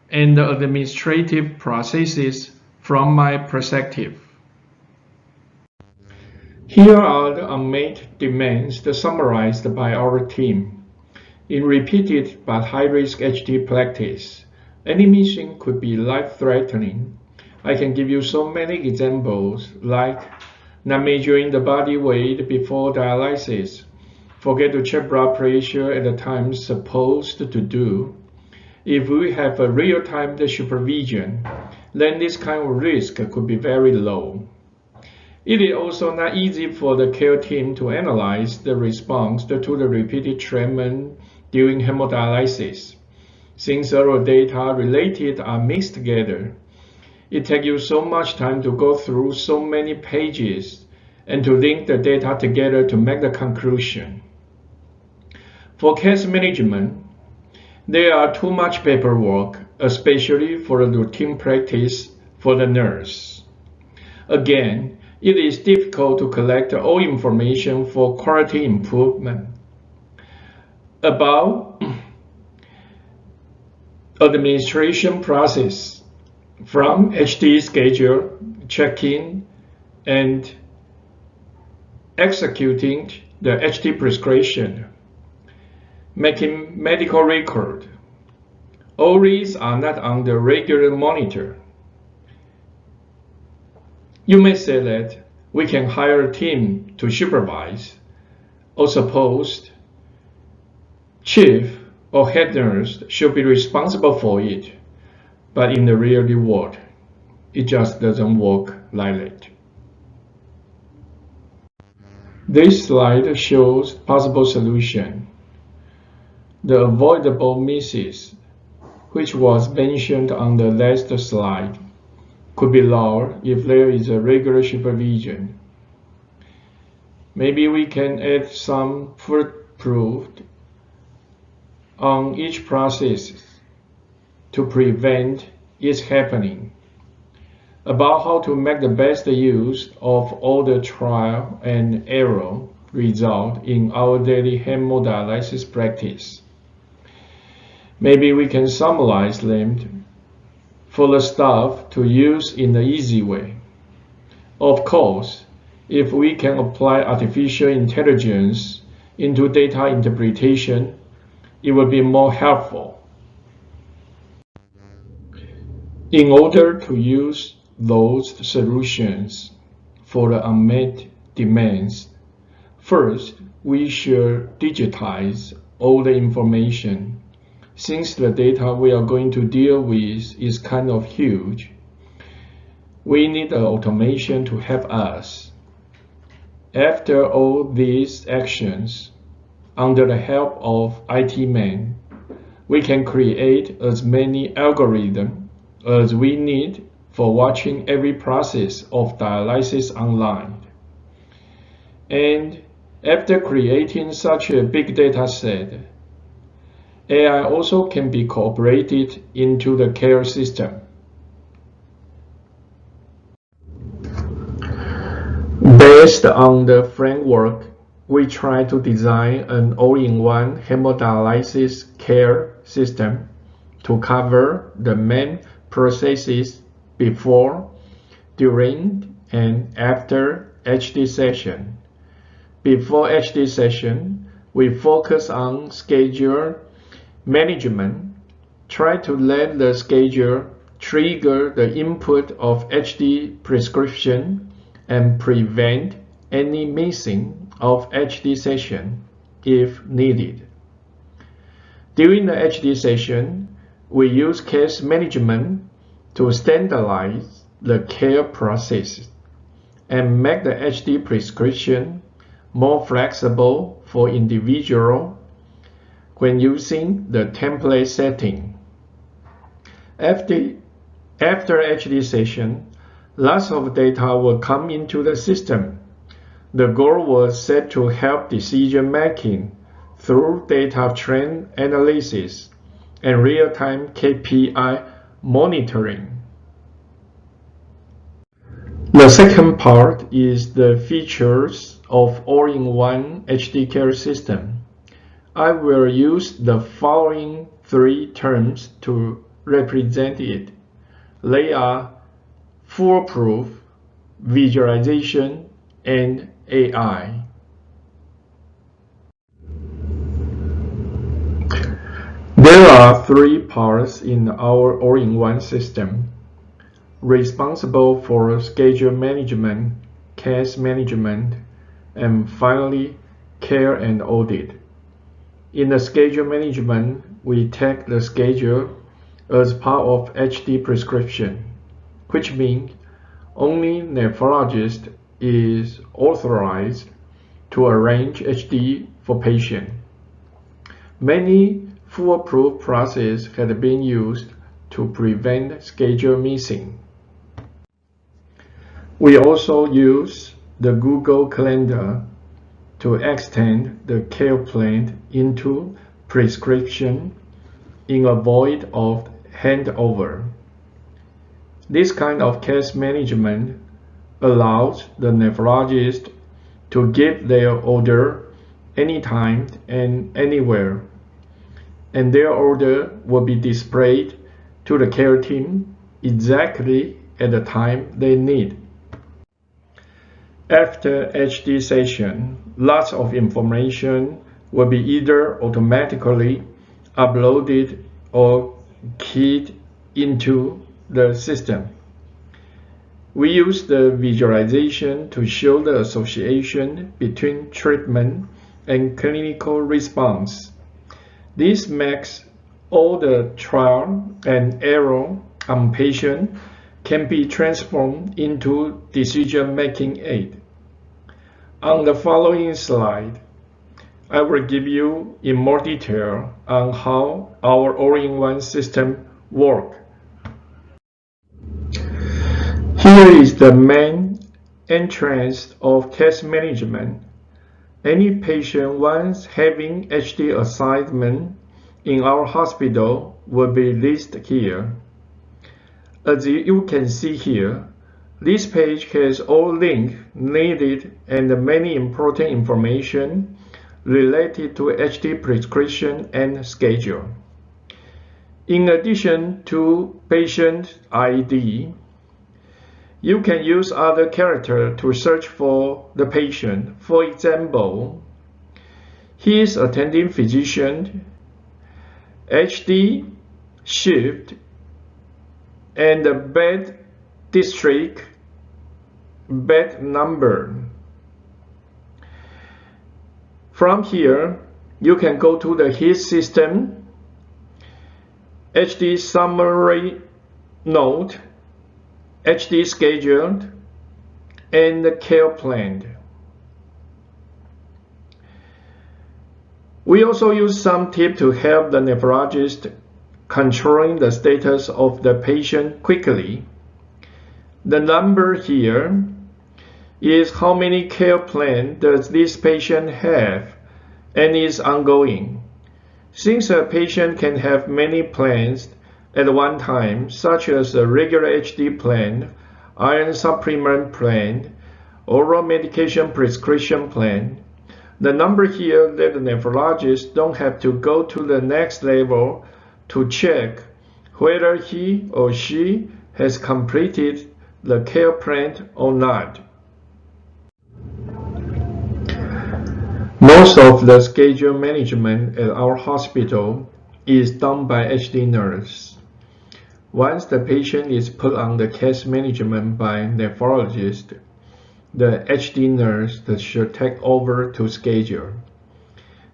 and the administrative processes from my perspective. Here are the unmet demands summarized by our team. In repeated but high-risk HD practice, any mission could be life-threatening. I can give you so many examples, like not measuring the body weight before dialysis, forget to check blood pressure at the time supposed to do. If we have a real-time supervision, then this kind of risk could be very low. It is also not easy for the care team to analyze the response to the repeated treatment during hemodialysis. Since all data related are mixed together, it takes you so much time to go through so many pages and to link the data together to make the conclusion. For case management, there are too much paperwork, especially for the routine practice for the nurse. Again, it is difficult to collect all information for quality improvement. About administration process, from HD schedule, checking, and executing the HD prescription, making medical record. All these are not on the regular monitor. You may say that we can hire a team to supervise, or suppose chief or head nurse should be responsible for it, but in the real world, it just doesn't work like that. This slide shows possible solution. The avoidable misses, which was mentioned on the last slide, could be lower if there is a regular supervision. Maybe we can add some footproof on each process to prevent it happening. About how to make the best use of all the trial and error result in our daily hemodialysis practice. Maybe we can summarize them for the staff to use in an easy way. Of course, if we can apply artificial intelligence into data interpretation, it will be more helpful. In order to use those solutions for the unmet demands, first, we should digitize all the information. Since the data we are going to deal with is kind of huge, we need an automation to help us. After all these actions, under the help of IT men, we can create as many algorithms as we need for watching every process of dialysis online. And after creating such a big data set, AI also can be incorporated into the care system. Based on the framework, we try to design an all-in-one hemodialysis care system to cover the main processes before, during, and after HD session. Before HD session, we focus on schedule management, try to let the schedule trigger the input of HD prescription and prevent any missing of HD session if needed. During the HD session, we use case management to standardize the care process and make the HD prescription more flexible for individual when using the template setting. After HD session, lots of data will come into the system. The goal was set to help decision making through data trend analysis and real-time KPI monitoring. The second part is the features of all-in-one HD care system. I will use the following three terms to represent it. They are foolproof, visualization, and AI. There are three parts in our all-in-one system, responsible for schedule management, case management, and finally, care and audit. In the schedule management, we take the schedule as part of HD prescription, which means only nephrologist is authorized to arrange HD for patient. Many foolproof processes have been used to prevent schedule missing. We also use the Google Calendar to extend the care plan into prescription in a void of handover. This kind of case management allows the nephrologist to give their order anytime and anywhere, and their order will be displayed to the care team exactly at the time they need. After HD session, lots of information will be either automatically uploaded or keyed into the system. We use the visualization to show the association between treatment and clinical response. This makes all the trial and error on patient can be transformed into decision-making aid. On the following slide, I will give you in more detail on how our all-in-one system works. Here is the main entrance of case management. Any patient once having HD assignment in our hospital will be listed here. As you can see here, this page has all links needed and many important information related to HD prescription and schedule. In addition to patient ID, you can use other characters to search for the patient. For example, his attending physician, HD shift, and the bed district, bed number. From here, you can go to the HIS system, HD summary note, HD scheduled, and the care plan. We also use some tips to help the nephrologist controlling the status of the patient quickly. The number here is how many care plans does this patient have and is ongoing. Since a patient can have many plans at one time, such as a regular HD plan, iron supplement plan, oral medication prescription plan, the number here that the nephrologist don't have to go to the next level to check whether he or she has completed the care plan or not. Most of the schedule management at our hospital is done by HD nurse. Once the patient is put on the case management by nephrologist, the HD nurse should take over to schedule.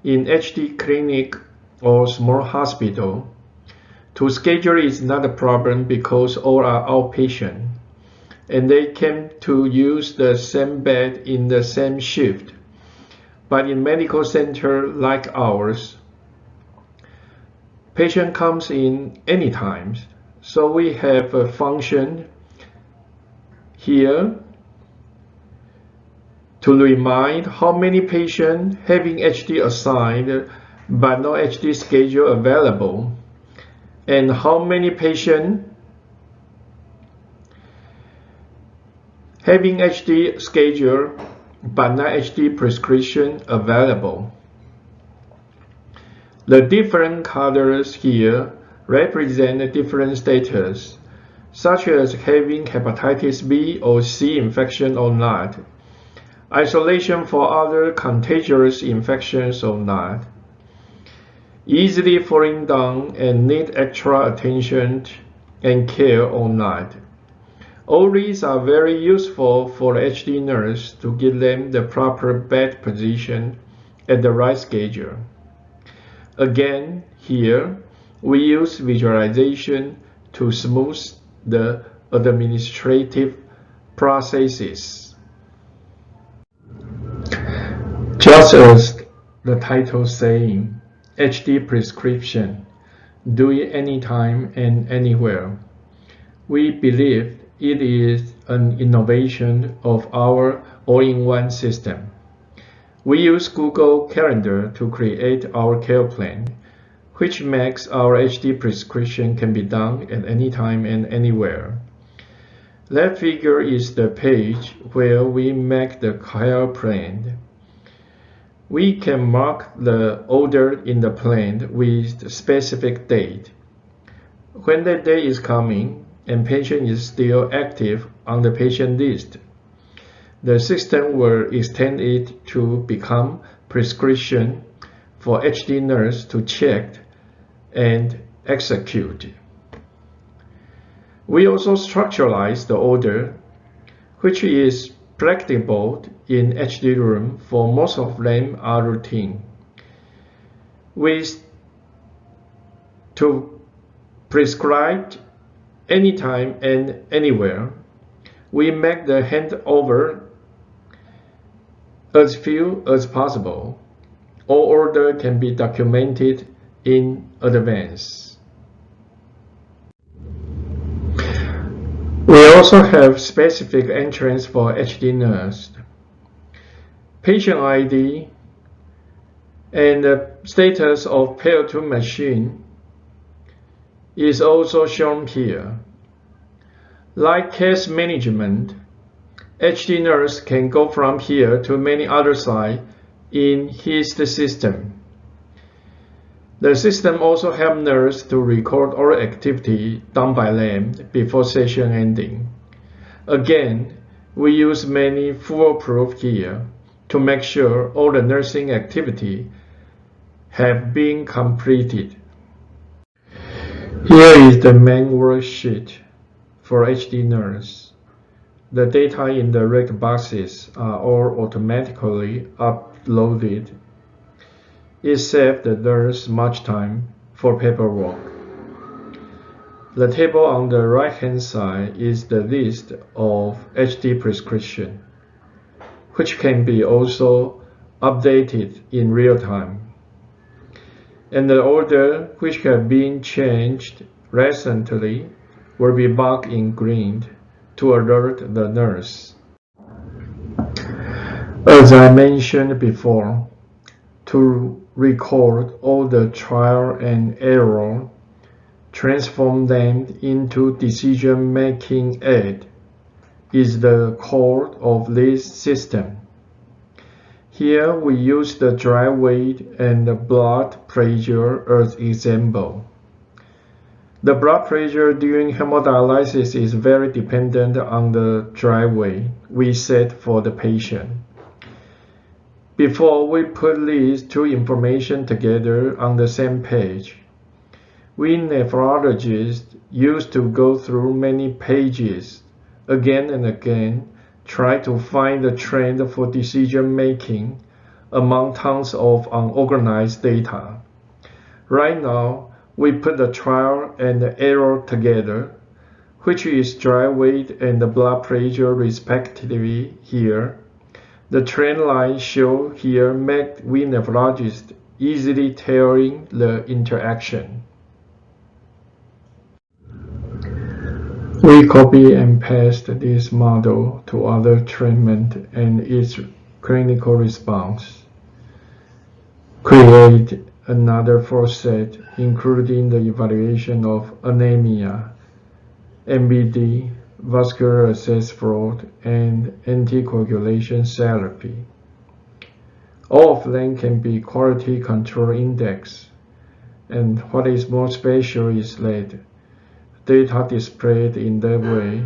In HD clinic or small hospital, to schedule is not a problem because all are outpatient, and they came to use the same bed in the same shift. But in medical center like ours, patient comes in anytime. So we have a function here to remind how many patients having HD assigned but no HD schedule available, and how many patients having HD schedule but not HD prescription available. The different colors here represent different status, such as having hepatitis B or C infection or not, isolation for other contagious infections or not, easily falling down and need extra attention and care or not. All these are very useful for the HD nurse to give them the proper bed position at the right schedule. Again, here, we use visualization to smooth the administrative processes. Just as the title saying, HD prescription, do it anytime and anywhere. We believe it is an innovation of our all-in-one system. We use Google Calendar to create our care plan, which makes our HD prescription can be done at any time and anywhere. That figure is the page where we make the care plan. We can mark the order in the plan with the specific date. When that day is coming, and patient is still active on the patient list, the system will extend it to become prescription for HD nurse to check and execute. We also structuralize the order, which is practicable in HD room, for most of them are routine. To prescribe anytime and anywhere, we make the handover as few as possible. All order can be documented in advance. We also have specific entrance for HD nurse. Patient ID and the status of pair 2 machine is also shown here. Like case management, HD nurse can go from here to many other sites in his system. The system also helps nurse to record all activity done by them before session ending. Again, we use many foolproof here to make sure all the nursing activity have been completed. Here is the main worksheet for HD nurse. The data in the red boxes are all automatically uploaded. It saves the nurse much time for paperwork. The table on the right-hand side is the list of HD prescription, which can be also updated in real time. And the order which have been changed recently will be marked in green to alert the nurse. As I mentioned before, to record all the trial and error, transform them into decision-making aid is the core of this system. Here we use the dry weight and the blood pressure as example. The blood pressure during hemodialysis is very dependent on the dry weight we set for the patient. Before we put these two information together on the same page, we nephrologists used to go through many pages again and again, try to find the trend for decision making among tons of unorganized data. Right now, we put the trial and the error together, which is dry weight and the blood pressure respectively here. The trend line shown here make we nephrologists easily telling the interaction. We copy and paste this model to other treatment and its clinical response. Create another set including the evaluation of anemia, MBD, vascular access fraud, and anticoagulation therapy. All of them can be quality control index, and what is more special is that data displayed in that way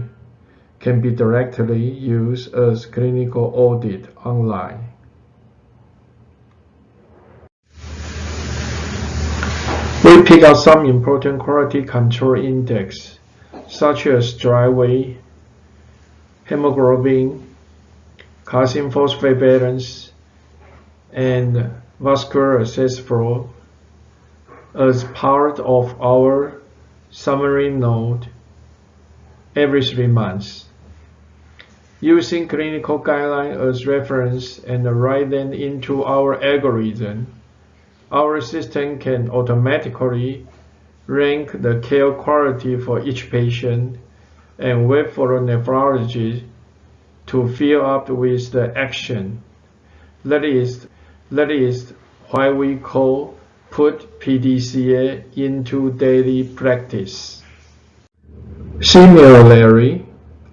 can be directly used as clinical audit online. We pick out some important quality control index, such as dry weight, hemoglobin, calcium phosphate balance, and vascular access flow as part of our summary note every 3 months. Using clinical guidelines as reference and write them into our algorithm, our system can automatically rank the care quality for each patient and wait for the nephrologist to fill up with the action. That is why we call put PDCA into daily practice. Similarly,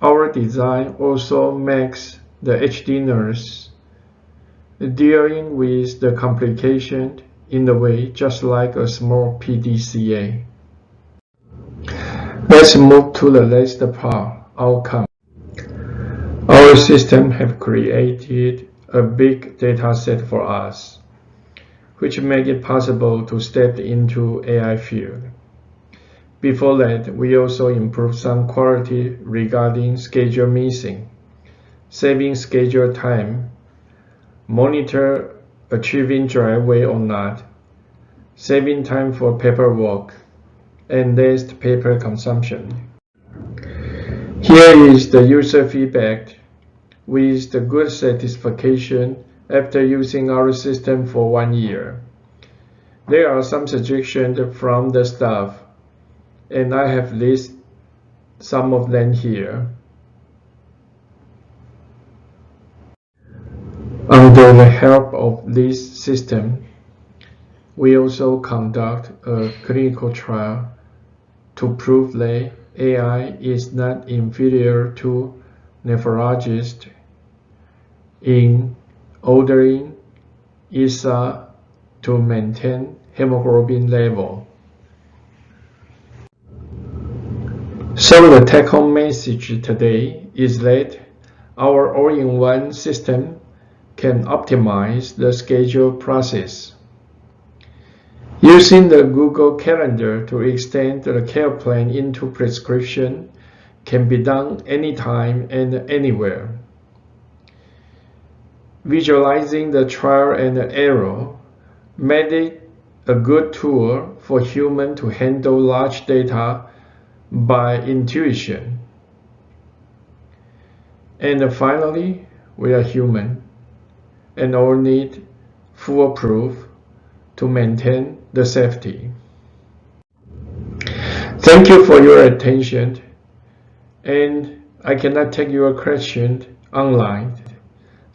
our design also makes the HD nurse dealing with the complication in a way just like a small PDCA. Let's move to the last part, outcome. Our system have created a big data set for us, which make it possible to step into AI field. Before that, we also improved some quality regarding schedule missing, saving schedule time, monitor achieving dry weight or not, saving time for paperwork, and less paper consumption. Here is the user feedback with the good satisfaction after using our system for 1 year. There are some suggestions from the staff, and I have listed some of them here. Under the help of this system, we also conduct a clinical trial to prove that AI is not inferior to nephrologists in ordering ISA to maintain hemoglobin level. So the take-home message today is that our all-in-one system can optimize the schedule process. Using the Google Calendar to extend the care plan into prescription can be done anytime and anywhere. Visualizing the trial and error made it a good tool for humans to handle large data by intuition. And finally, we are human and all need foolproof to maintain the safety. Thank you for your attention, and I cannot take your question online.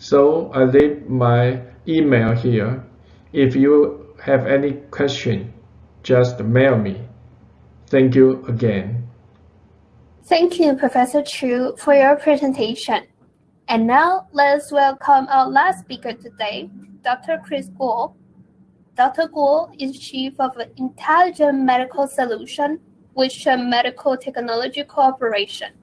So I leave my email here. If you have any question, just mail me. Thank you again. Thank you, Professor Chu, for your presentation. And now let's welcome our last speaker today, Dr. Chris Gool. Dr. Gool is Chief of Intelligent Medical Solution with Shen Medical Technology Corporation.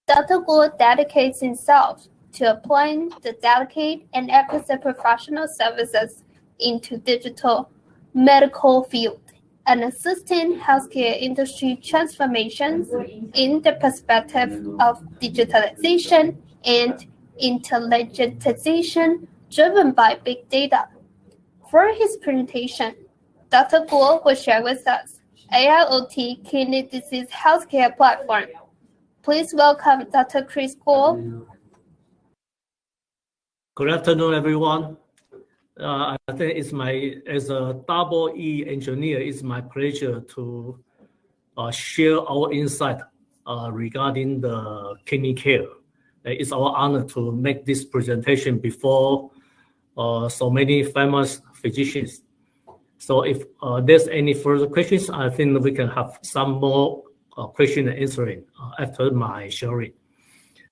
Dr. Gool dedicates himself to applying the delicate and accurate professional services into digital medical field and assisting healthcare industry transformations in the perspective of digitalization and intelligentization driven by big data. For his presentation, Dr. Gool will share with us AIoT kidney disease healthcare platform. Please welcome Dr. Chris Gool. Good afternoon, everyone. I think as a double E engineer, it's my pleasure to share our insight regarding the kidney care. It's our honor to make this presentation before so many famous physicians. So if there's any further questions, I think we can have some more question and answering after my sharing.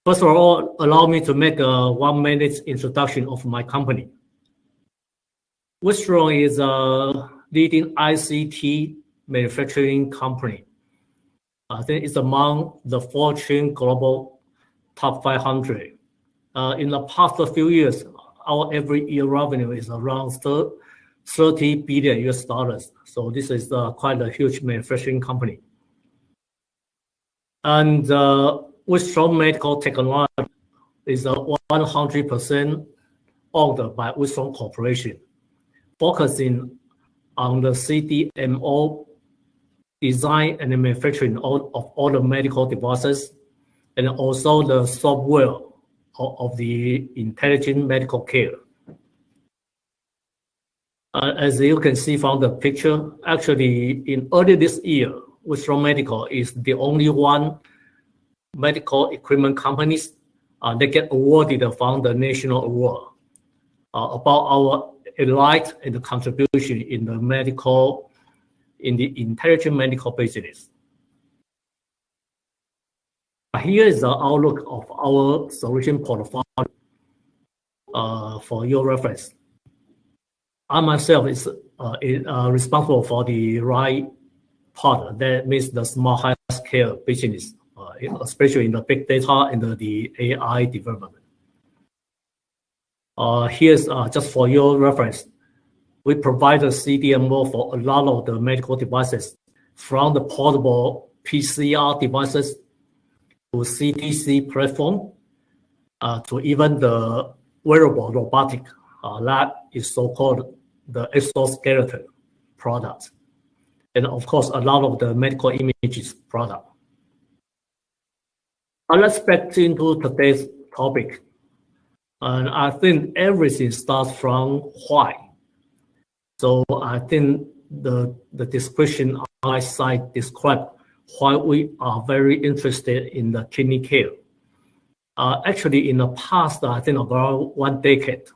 First of all, allow me to make a 1 minute introduction of my company. Wistron is a leading ICT manufacturing company. I think it's among the Fortune Global Top 500. In the past few years, our every year revenue is around 30 billion US dollars. So this is quite a huge manufacturing company. And Wistron Medical Technology is 100% owned by Wistron Corporation, focusing on the CDMO design and manufacturing of all the medical devices, and also the software of the intelligent medical care. As you can see from the picture, actually in early this year, Wistron Medical is the only one medical equipment companies that get awarded from the national award about our light and the contribution in the intelligent medical business. Here is the outlook of our solution portfolio for your reference. I myself is responsible for the right part, that means the smart healthcare business, especially in the big data and the AI development. Here's just for your reference. We provide a CDMO for a lot of the medical devices, from the portable PCR devices to CTC platform, to even the wearable robotic that is so-called the exoskeleton product. And of course, a lot of the medical images product. Let's back into today's topic. And I think everything starts from why. So I think the description on my side describe why we are very interested in the kidney care. Actually, in the past, I think about 1 decade,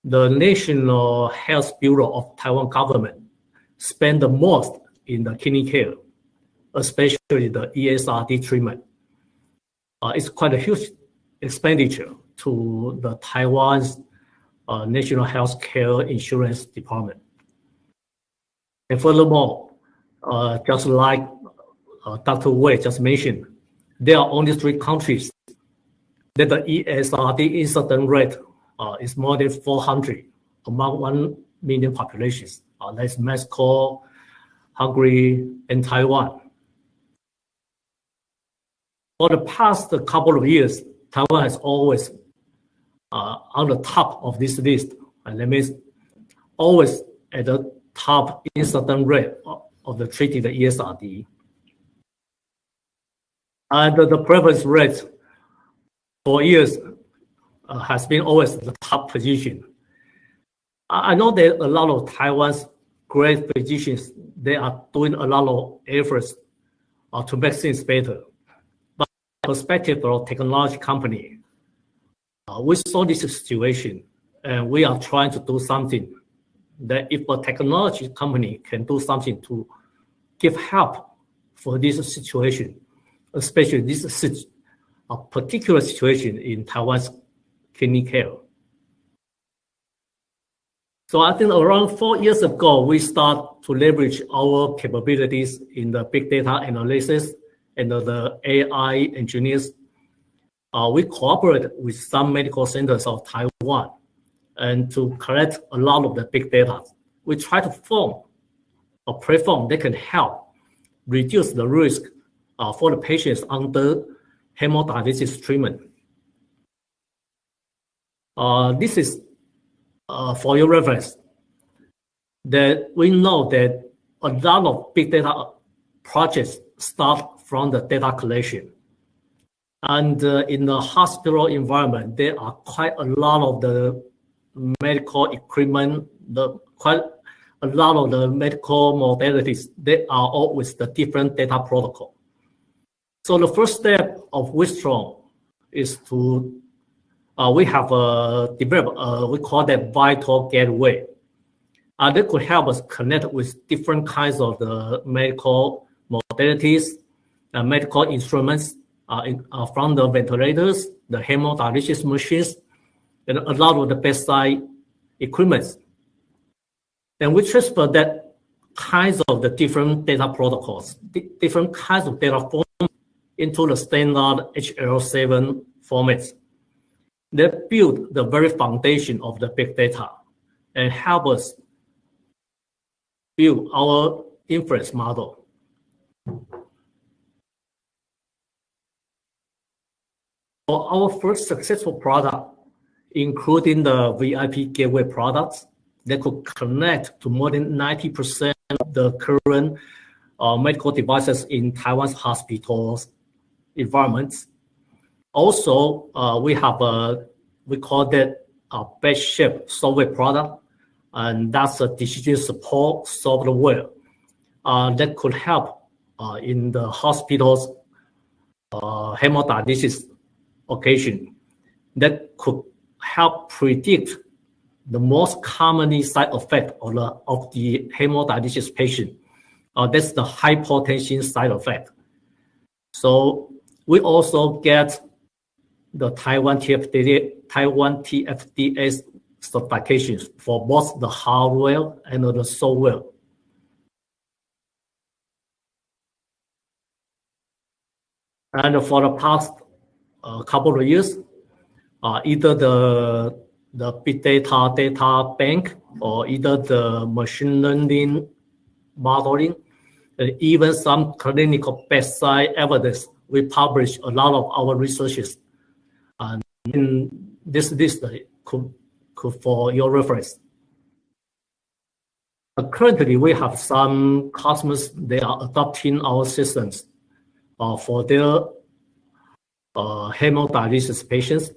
the National Health Bureau of Taiwan government spent the most in the kidney care, especially the ESRD treatment. It's quite a huge expenditure to the Taiwan's National Health Care Insurance Department. And furthermore, just like Dr. Wei just mentioned, there are only 3 countries that the ESRD incident rate is more than 400 among 1 million populations. That's Mexico, Hungary, and Taiwan. For the past couple of years, Taiwan has always on the top of this list, and that means always at the top incident rate of the treated ESRD. And the prevalence rate for years has been always the top position. I know that a lot of Taiwan's great physicians, they are doing a lot of efforts to make things better. But from the perspective of technology company, we saw this situation, and we are trying to do something that if a technology company can do something to give help for this situation, especially this particular situation in Taiwan's kidney care. So I think around 4 years ago, we start to leverage our capabilities in the big data analysis and the AI engineers. We cooperate with some medical centers of Taiwan and to collect a lot of the big data. We try to form a platform that can help reduce the risk for the patients under hemodialysis treatment. This is for your reference, that we know that a lot of big data projects start from the data collection. And in the hospital environment, there are quite a lot of the medical equipment, quite a lot of the medical modalities that are all with the different data protocol. So the first step of Wistron is to we have developed, we call that vital gateway. That could help us connect with different kinds of the medical modalities, medical instruments, from the ventilators, the hemodialysis machines, and a lot of the bedside equipment. And we transfer that kinds of the different data protocols, different kinds of data forms into the standard HL7 formats that build the very foundation of the big data and help us build our inference model. For our first successful product, including the VIP gateway products that could connect to more than 90% of the current medical devices in Taiwan's hospitals environments. Also, we have we call that a bed-shaped software product, and that's a decision support software that could help in the hospital's hemodialysis occasion, that could help predict the most commonly side effect of the hemodialysis patient. That's the hypotension side effect. So we also get the Taiwan TFDA certifications for both the hardware and the software. And for the past couple of years, either the big data bank or either the machine learning modeling, and even some clinical bedside evidence, we publish a lot of our researches. And in this list could for your reference. Currently, we have some customers, they are adopting our systems for their hemodialysis patients.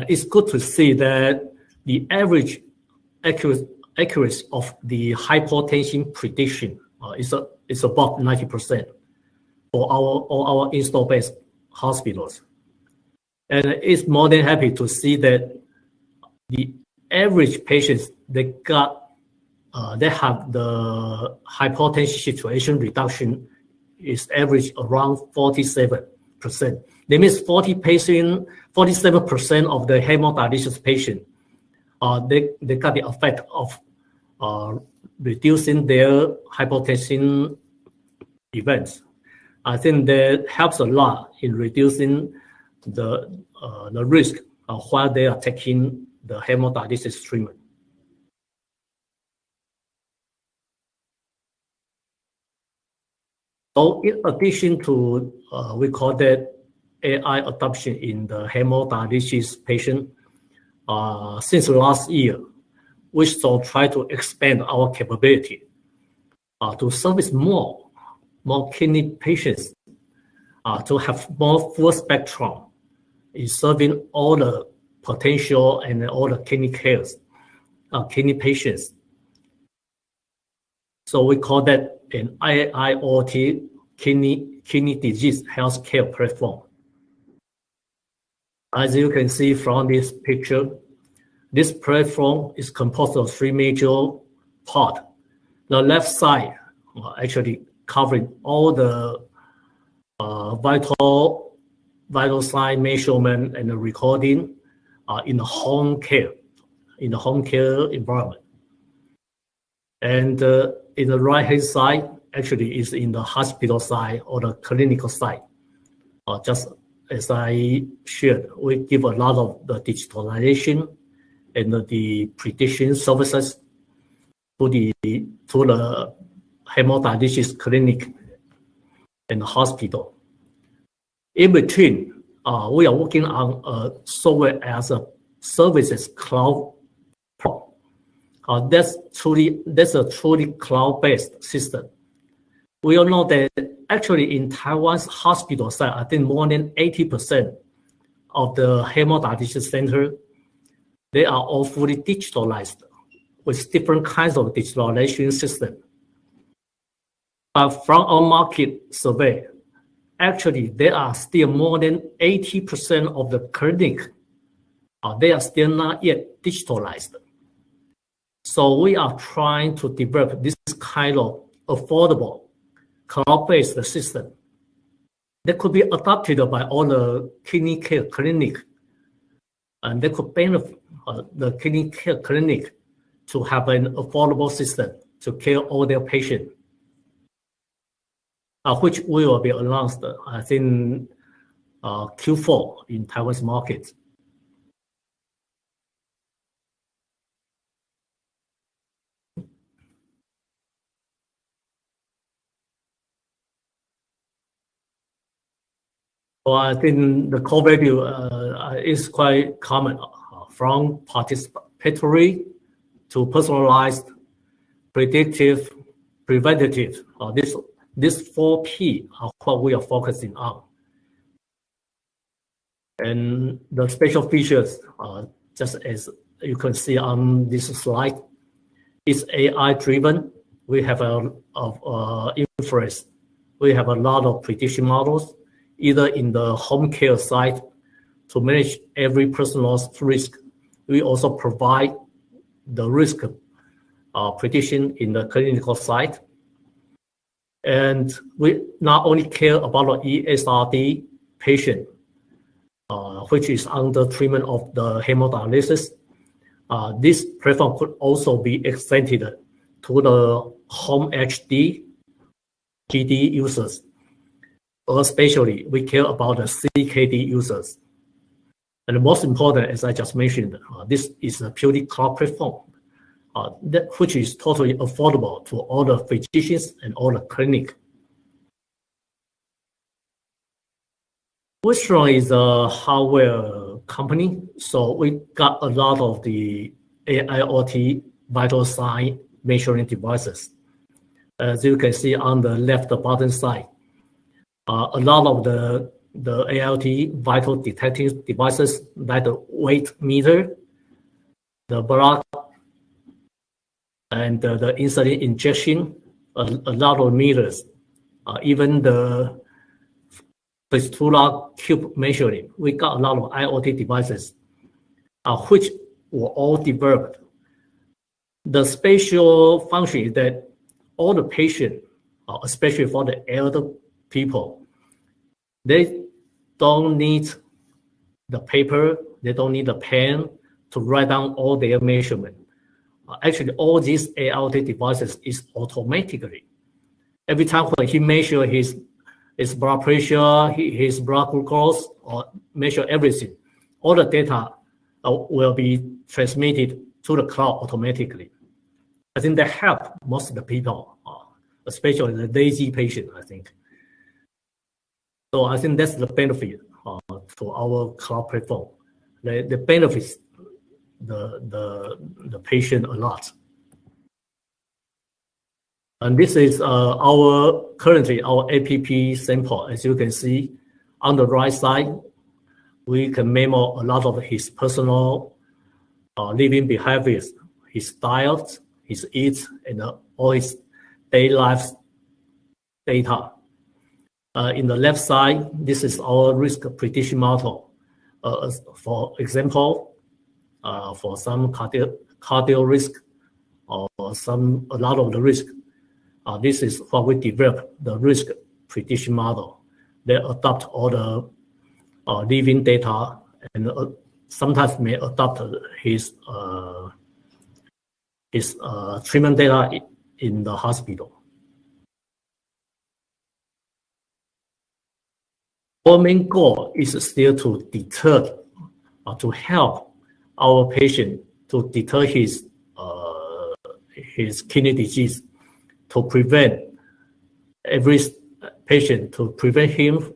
It's good to see that the average accuracy of the hypotension prediction is above 90% for all our install-based hospitals. And it's more than happy to see that the average patients they have the hypotension situation reduction is average around 47%. That means 47% of the hemodialysis patient, they got the effect of reducing their hypotension events. I think that helps a lot in reducing the risk while they are taking the hemodialysis treatment. So in addition to, we call that AI adoption in the hemodialysis patient, since last year, we still try to expand our capability to service more kidney patients, to have more full spectrum in serving all the potential and all the kidney cares, kidney patients. So we call that an IoT kidney disease healthcare platform. As you can see from this picture, this platform is composed of three major parts. The left side actually covering all the vital sign measurement and the recording in the home care environment. And in the right-hand side, actually is in the hospital side or the clinical side. Just as I shared, we give a lot of the digitalization and the prediction services to the hemodialysis clinic and the hospital. In between, we are working on a software as a services cloud. That's a truly cloud-based system. We all know that actually in Taiwan's hospital side, I think more than 80% of the hemodialysis center, they are all fully digitalized with different kinds of digitalization system. But from our market survey, actually there are still more than 80% of the clinic, they are still not yet digitalized. So we are trying to develop this kind of affordable cloud-based system that could be adopted by all the kidney care clinic, and they could benefit the kidney care clinic to have an affordable system to care all their patients, which will be announced, I think, Q4 in Taiwan's market. Well, I think the core value is quite common, from participatory to personalized, predictive, preventative. This 4P are what we are focusing on. And the special features, just as you can see on this slide, is AI-driven. We have inference. We have a lot of prediction models, either in the home care side to manage every person's risk. We also provide the risk prediction in the clinical side. And we not only care about the ESRD patient, which is under treatment of the hemodialysis. This platform could also be extended to the home HD GD users. Especially, we care about the CKD users. And the most important, as I just mentioned, this is a purely cloud platform, which is totally affordable to all the physicians and all the clinic. Wistron is a hardware company, so we got a lot of the AIoT vital sign measuring devices. As you can see on the left bottom side, a lot of the AIoT vital detecting devices like the weight meter, the blood, and the insulin injection, a lot of meters, even the fistula cube measuring. We got a lot of IoT devices, which were all developed. The special function is that all the patients, especially for the elder people, they don't need the paper, they don't need the pen to write down all their measurement. Actually, all these AIoT devices is automatically. Every time when he measure his blood pressure, his blood glucose, or measure everything, all the data will be transmitted to the cloud automatically. I think that helps most of the people, especially the lazy patient, I think. So I think that's the benefit to our cloud platform. The benefits the patient a lot. And this is currently our APP sample. As you can see on the right side, we can memo a lot of his personal living behaviors, his diet, his eats, and all his daily life data. In the left side, this is our risk prediction model. For example, for some cardio risk or a lot of the risk, this is what we develop, the risk prediction model. They adopt all the living data and sometimes may adopt his treatment data in the hospital. Our main goal is still to deter, to help our patient to deter his kidney disease, to prevent every patient, to prevent him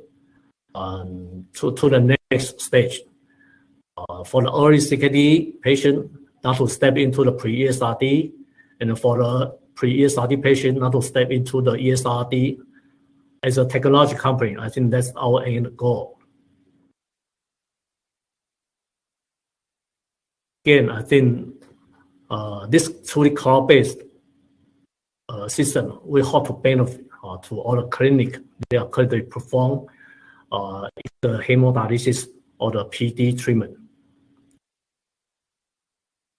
to the next stage. For the early CKD patient, not to step into the pre-ESRD, and for the pre-ESRD patient, not to step into the ESRD. As a technology company, I think that's our end goal. Again, I think this truly cloud-based system will hope to benefit to all the clinic they are currently perform the hemodialysis or the PD treatment.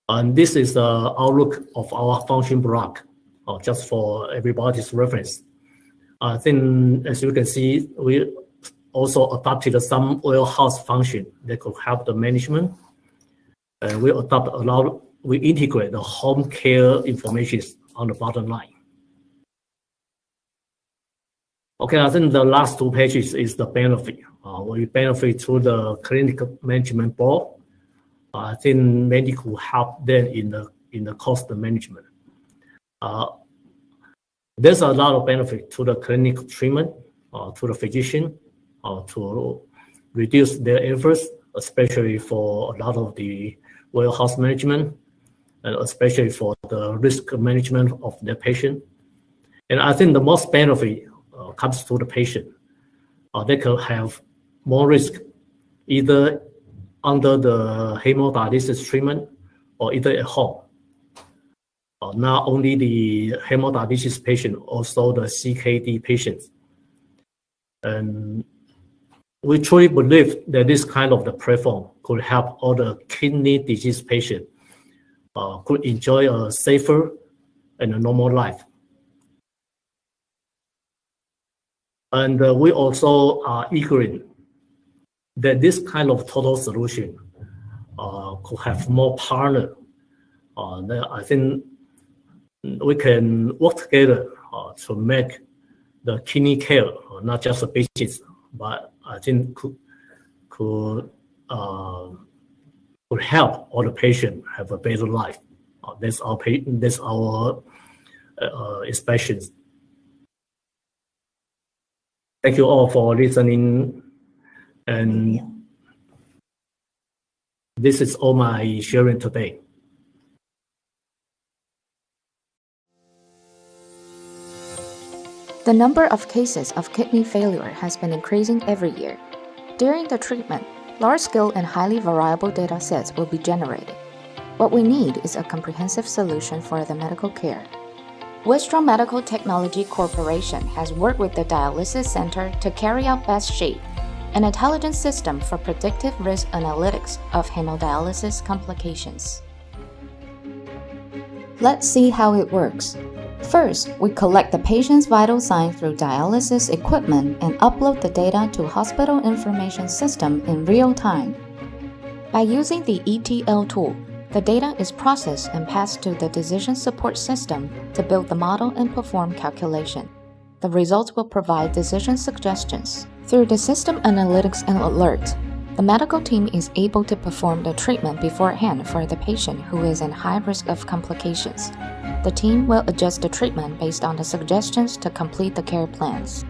And this is the outlook of our function block, just for everybody's reference. I think, as you can see, we also adopted some warehouse function that could help the management. And we integrate the home care information on the bottom line. Okay, I think the last two pages is the benefit. We benefit through the clinical management board. I think medical help them in the cost management. There's a lot of benefit to the clinical treatment, to the physician, to reduce their efforts, especially for a lot of the warehouse management, and especially for the risk management of the patient. And I think the most benefit comes to the patient. They could have more risk, either under the hemodialysis treatment or either at home. Not only the hemodialysis patient, also the CKD patients. And we truly believe that this kind of the platform could help all the kidney disease patients could enjoy a safer and a normal life. And we also are eager that this kind of total solution could have more partners. I think we can work together to make the kidney care not just a business, but I think could help all the patients have a better life. That's our expressions. Thank you all for listening, and this is all my sharing today. The number of cases of kidney failure has been increasing every year. During the treatment, large-scale and highly variable data sets will be generated. What we need is a comprehensive solution for the medical care. Western Medical Technology Corporation has worked with the Dialysis Center to carry out BestShape, an intelligent system for predictive risk analytics of hemodialysis complications. Let's see how it works. First, we collect the patient's vital signs through dialysis equipment and upload the data to hospital information system in real time. By using the ETL tool, the data is processed and passed to the decision support system to build the model and perform calculation. The results will provide decision suggestions. Through the system analytics and alerts, the medical team is able to perform the treatment beforehand for the patient who is in high risk of complications. The team will adjust the treatment based on the suggestions to complete the care plans.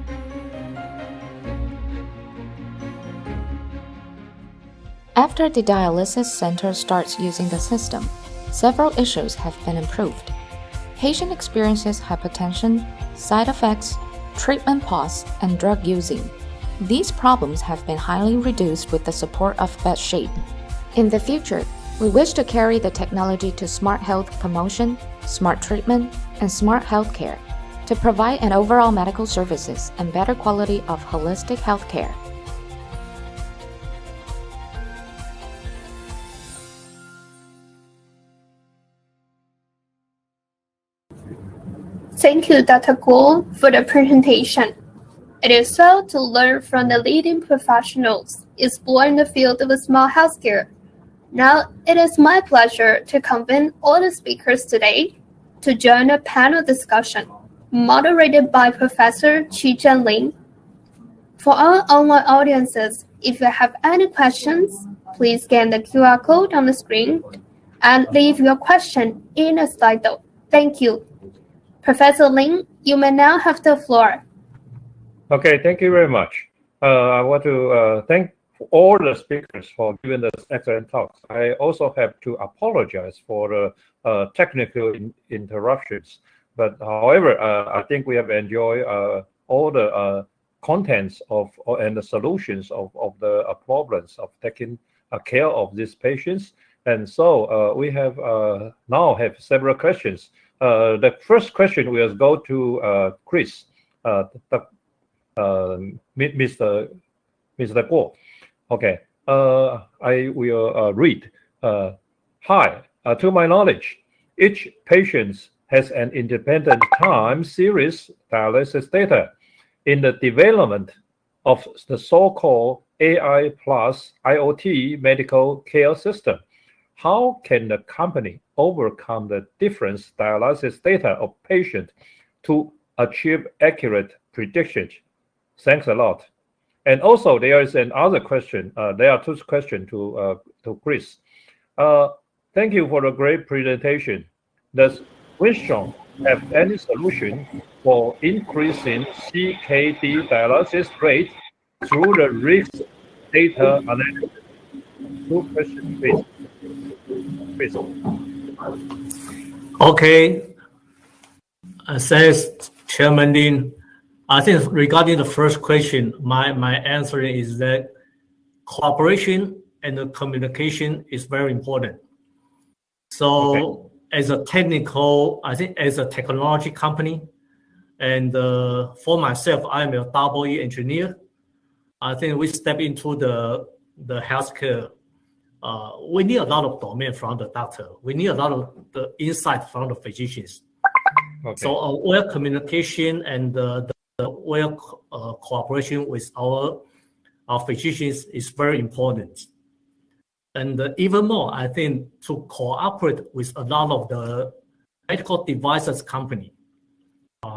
After the dialysis center starts using the system, several issues have been improved. Patient experiences hypertension, side effects, treatment pause, and drug using. These problems have been highly reduced with the support of BestShape. In the future, we wish to carry the technology to smart health promotion, smart treatment, and smart healthcare to provide an overall medical services and better quality of holistic healthcare. Thank you, Dr. Gool, for the presentation. It is well to learn from the leading professionals exploring the field of smart healthcare. Now, it is my pleasure to convene all the speakers today to join a panel discussion moderated by Professor Chi-Jen Lin. For our online audiences, if you have any questions, please scan the QR code on the screen and leave your question in a Slido. Thank you. Professor Lin, you may now have the floor. Okay, thank you very much. I want to thank all the speakers for giving us excellent talks. I also have to apologize for the technical interruptions. But however, I think we have enjoyed all the contents of and the solutions of the problems of taking care of these patients. And so we have now have several questions. The first question will go to Chris, Mr. Gool. Okay, I will read. Hi, to my knowledge, each patient has an independent time series dialysis data. In the development of the so-called AI plus IoT medical care system, how can the company overcome the different dialysis data of patients to achieve accurate predictions? Thanks a lot. And also, there is another question. There are two questions to Chris. Thank you for the great presentation. Does Winston have any solution for increasing CKD dialysis rate through the risk data analysis? Two questions, please. Okay. Says Chairman Lin. I think regarding the first question, my answer is that cooperation and the communication is very important. So as a technical, I think as a technology company, and for myself, I'm a double E engineer. I think we step into the healthcare. We need a lot of domain from the doctor. We need a lot of the insight from the physicians. So aware communication and the aware cooperation with our physicians is very important. And even more, I think to cooperate with a lot of the medical devices company,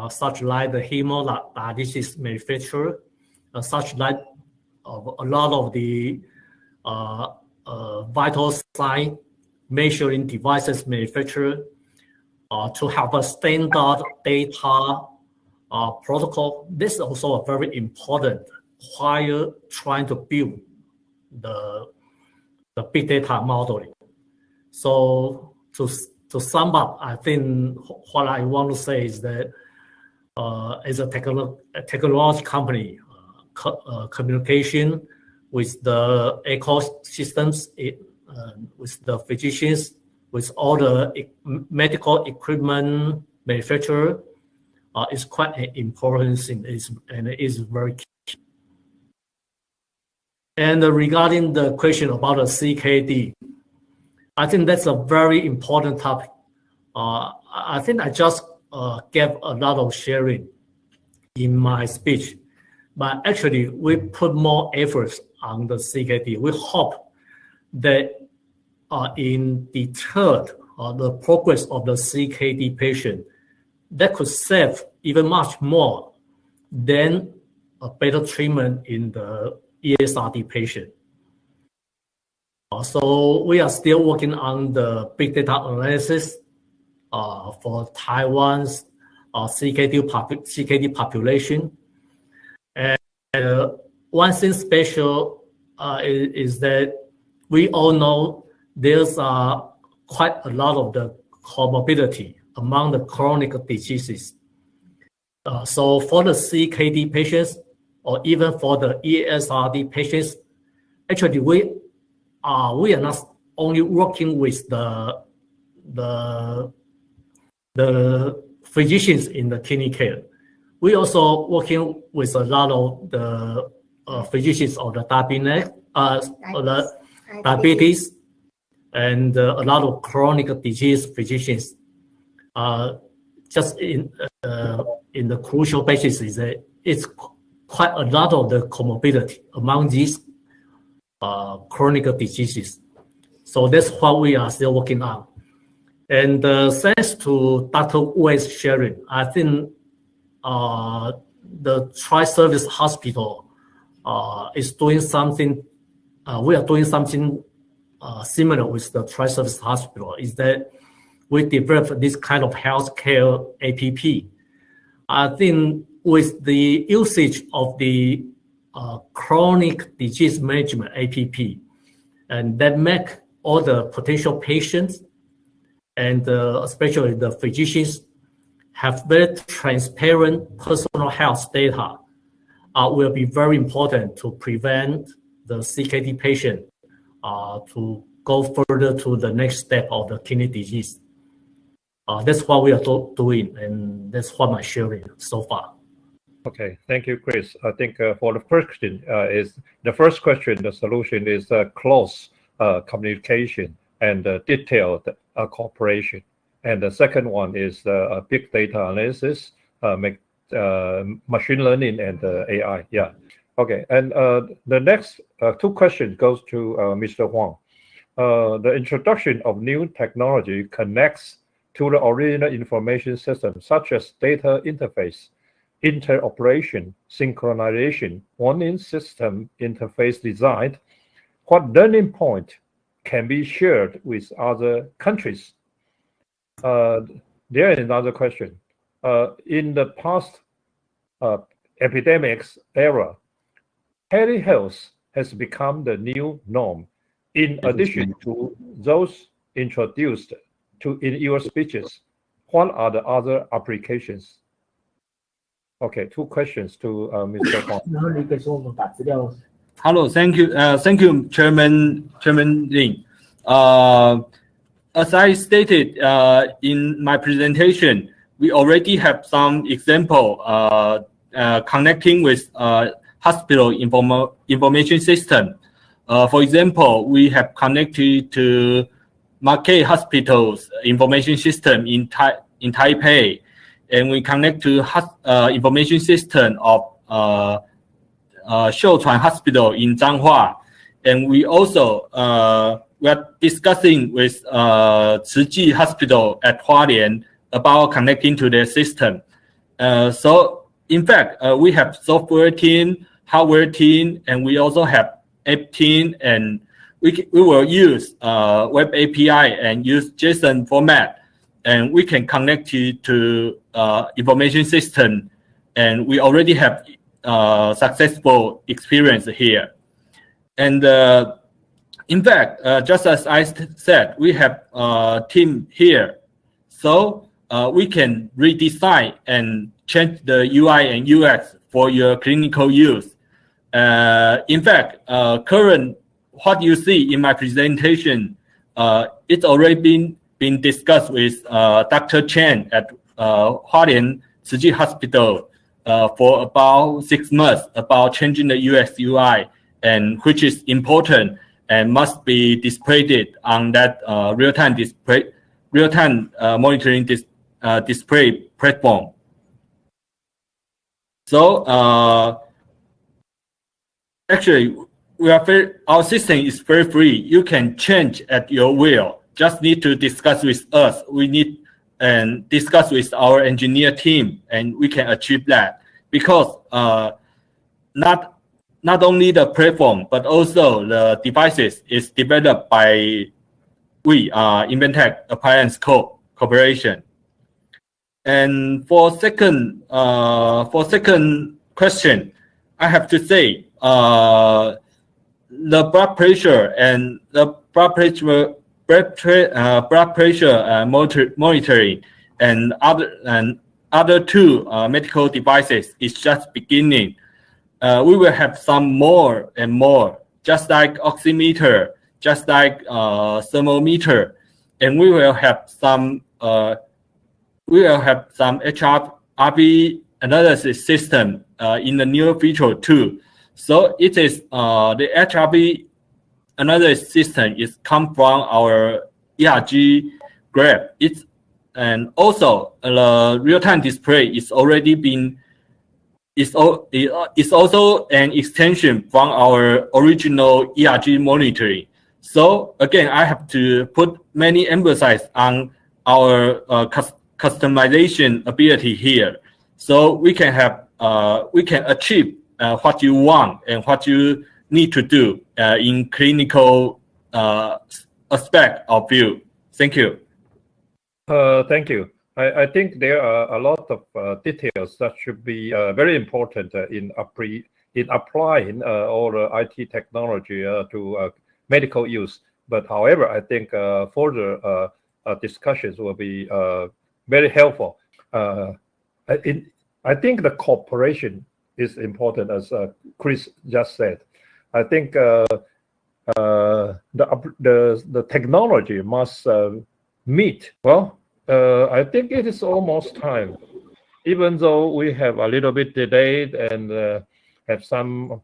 such like the hemodialysis manufacturer, such like a lot of the vital sign measuring devices manufacturer, to have a standard data protocol. This is also a very important while trying to build the big data modeling. So to sum up, I think what I want to say is that as a technology company, communication with the ecosystems, with the physicians, with all the medical equipment manufacturer, is quite an important thing, and it is very key. And regarding the question about the CKD, I think that's a very important topic. I think I just gave a lot of sharing in my speech, but actually we put more efforts on the CKD. We hope that in the third the progress of the CKD patient, that could save even much more than a better treatment in the ESRD patient. So we are still working on the big data analysis for Taiwan's CKD population. And one thing special is that we all know there's quite a lot of the comorbidity among the chronic diseases. So for the CKD patients, or even for the ESRD patients, actually we are not only working with the physicians in the kidney care. We also working with a lot of the physicians of the diabetes and a lot of chronic disease physicians. Just in the crucial basis is that it's quite a lot of the comorbidity among these chronic diseases. So that's what we are still working on. And thanks to Dr. Wei's sharing, I think the Tri-Service Hospital is doing something. We are doing something similar with the Tri-Service Hospital. Is that we developed this kind of healthcare app. I think with the usage of the chronic disease management app, and that make all the potential patients and especially the physicians have very transparent personal health data will be very important to prevent the CKD patient to go further to the next step of the kidney disease. That's what we are doing, and that's what my sharing so far. Okay, thank you, Chris. I think for the first question the solution is close communication and detailed cooperation. And the second one is big data analysis, machine learning and AI. Yeah. Okay. And the next two questions goes to Mr. Huang. The introduction of new technology connects to the original information system, such as data interface, interoperation, synchronization, warning system interface design. What learning point can be shared with other countries? There is another question. In the past epidemics era, telehealth has become the new norm. In addition to those introduced in your speeches, what are the other applications? Okay, two questions to Mr. Huang. Hello, thank you, Chairman Lin. As I stated in my presentation, we already have some example connecting with hospital information system. For example, we have connected to Marquette Hospital's information system in Taipei, and we connect to information system of Shouchuan Hospital in Zhanghua, and we also we are discussing with Ecg Hospital at Hualien about connecting to their system. So in fact, we have software team, hardware team, and we also have app team, and we will use web API and use JSON format, and we can connect to information system, and we already have successful experience here. And in fact, just as I said, we have a team here, so we can redesign and change the UI and UX for your clinical use. In fact, current what you see in my presentation, it's already been discussed with Dr. Chen at Hualien Ecg Hospital for about 6 months about changing the UX UI, and which is important and must be displayed on that real-time monitoring display platform. So actually, our system is very free. You can change at your will. Just need to discuss with us. We need and discuss with our engineer team, and we can achieve that, because not only the platform but also the devices is developed by MedTech Appliance Corporation. And for second question, I have to say the blood pressure and the blood pressure monitoring and other two medical devices is just beginning. We will have some more and more, just like oximeter, just like thermometer, and we will have some HRV analysis system in the near future too. So it is the HRV analysis system is come from our Ecg graph. It's and also the real-time display is already been is also an extension from our original Ecg monitoring. So again, I have to put many emphasis on our customization ability here. So we can have we can achieve what you want and what you need to do in clinical aspect of view. Thank you. Thank you. I think there are a lot of details that should be very important in applying all the IT technology to medical use. But however, I think further discussions will be very helpful. I think the cooperation is important, as Chris just said. I think the technology must meet. Well, I think it is almost time. Even though we have a little bit delayed and have some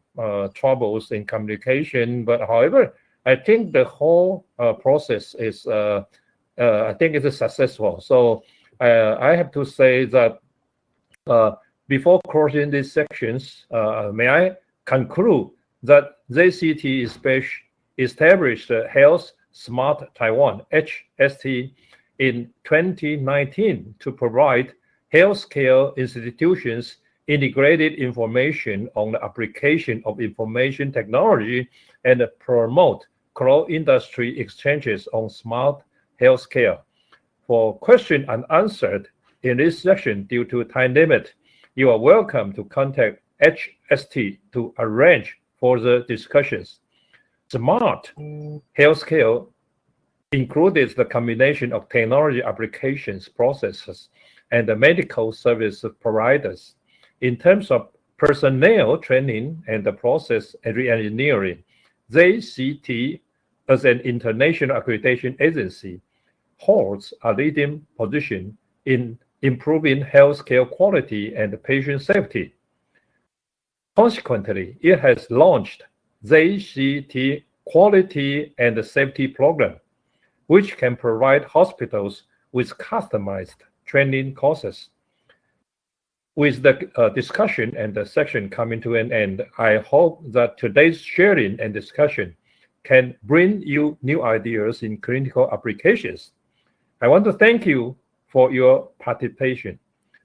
troubles in communication, but however, I think the whole process is, I think it is successful. So I have to say that before closing these sections, may I conclude that JCT established Health Smart Taiwan, HST, in 2019 to provide healthcare institutions integrated information on the application of information technology and promote cross-industry exchanges on smart healthcare. For questions unanswered in this section due to time limit, you are welcome to contact HST to arrange further discussions. Smart healthcare includes the combination of technology applications, processes, and the medical service providers. In terms of personnel training and the process and re-engineering, JCT, as an international accreditation agency, holds a leading position in improving healthcare quality and patient safety. Consequently, it has launched JCT Quality and Safety Program, which can provide hospitals with customized training courses. With the discussion and the section coming to an end, I hope that today's sharing and discussion can bring you new ideas in clinical applications. I want to thank you for your participation.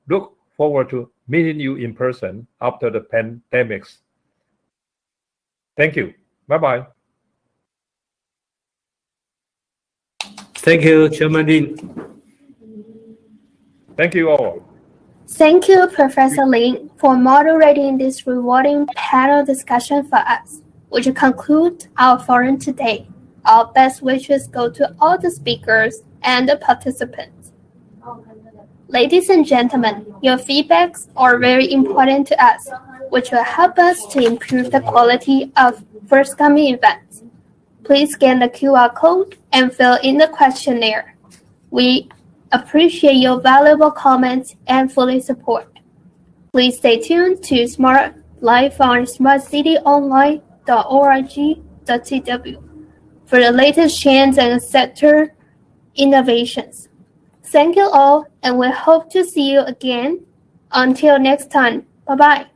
Look forward to meeting you in person after the pandemics. Thank you. Bye-bye. Thank you, Chairman Lin. Thank you all. Thank you, Professor Lin, for moderating this rewarding panel discussion for us, which concludes our forum today. Our best wishes go to all the speakers and the participants. Ladies and gentlemen, your feedbacks are very important to us, which will help us to improve the quality of forthcoming events. Please scan the QR code and fill in the questionnaire. We appreciate your valuable comments and fully support. Please stay tuned to Smart Life on smartcityonline.org.tw for the latest trends and sector innovations. Thank you all, and we hope to see you again. Until next time, bye-bye.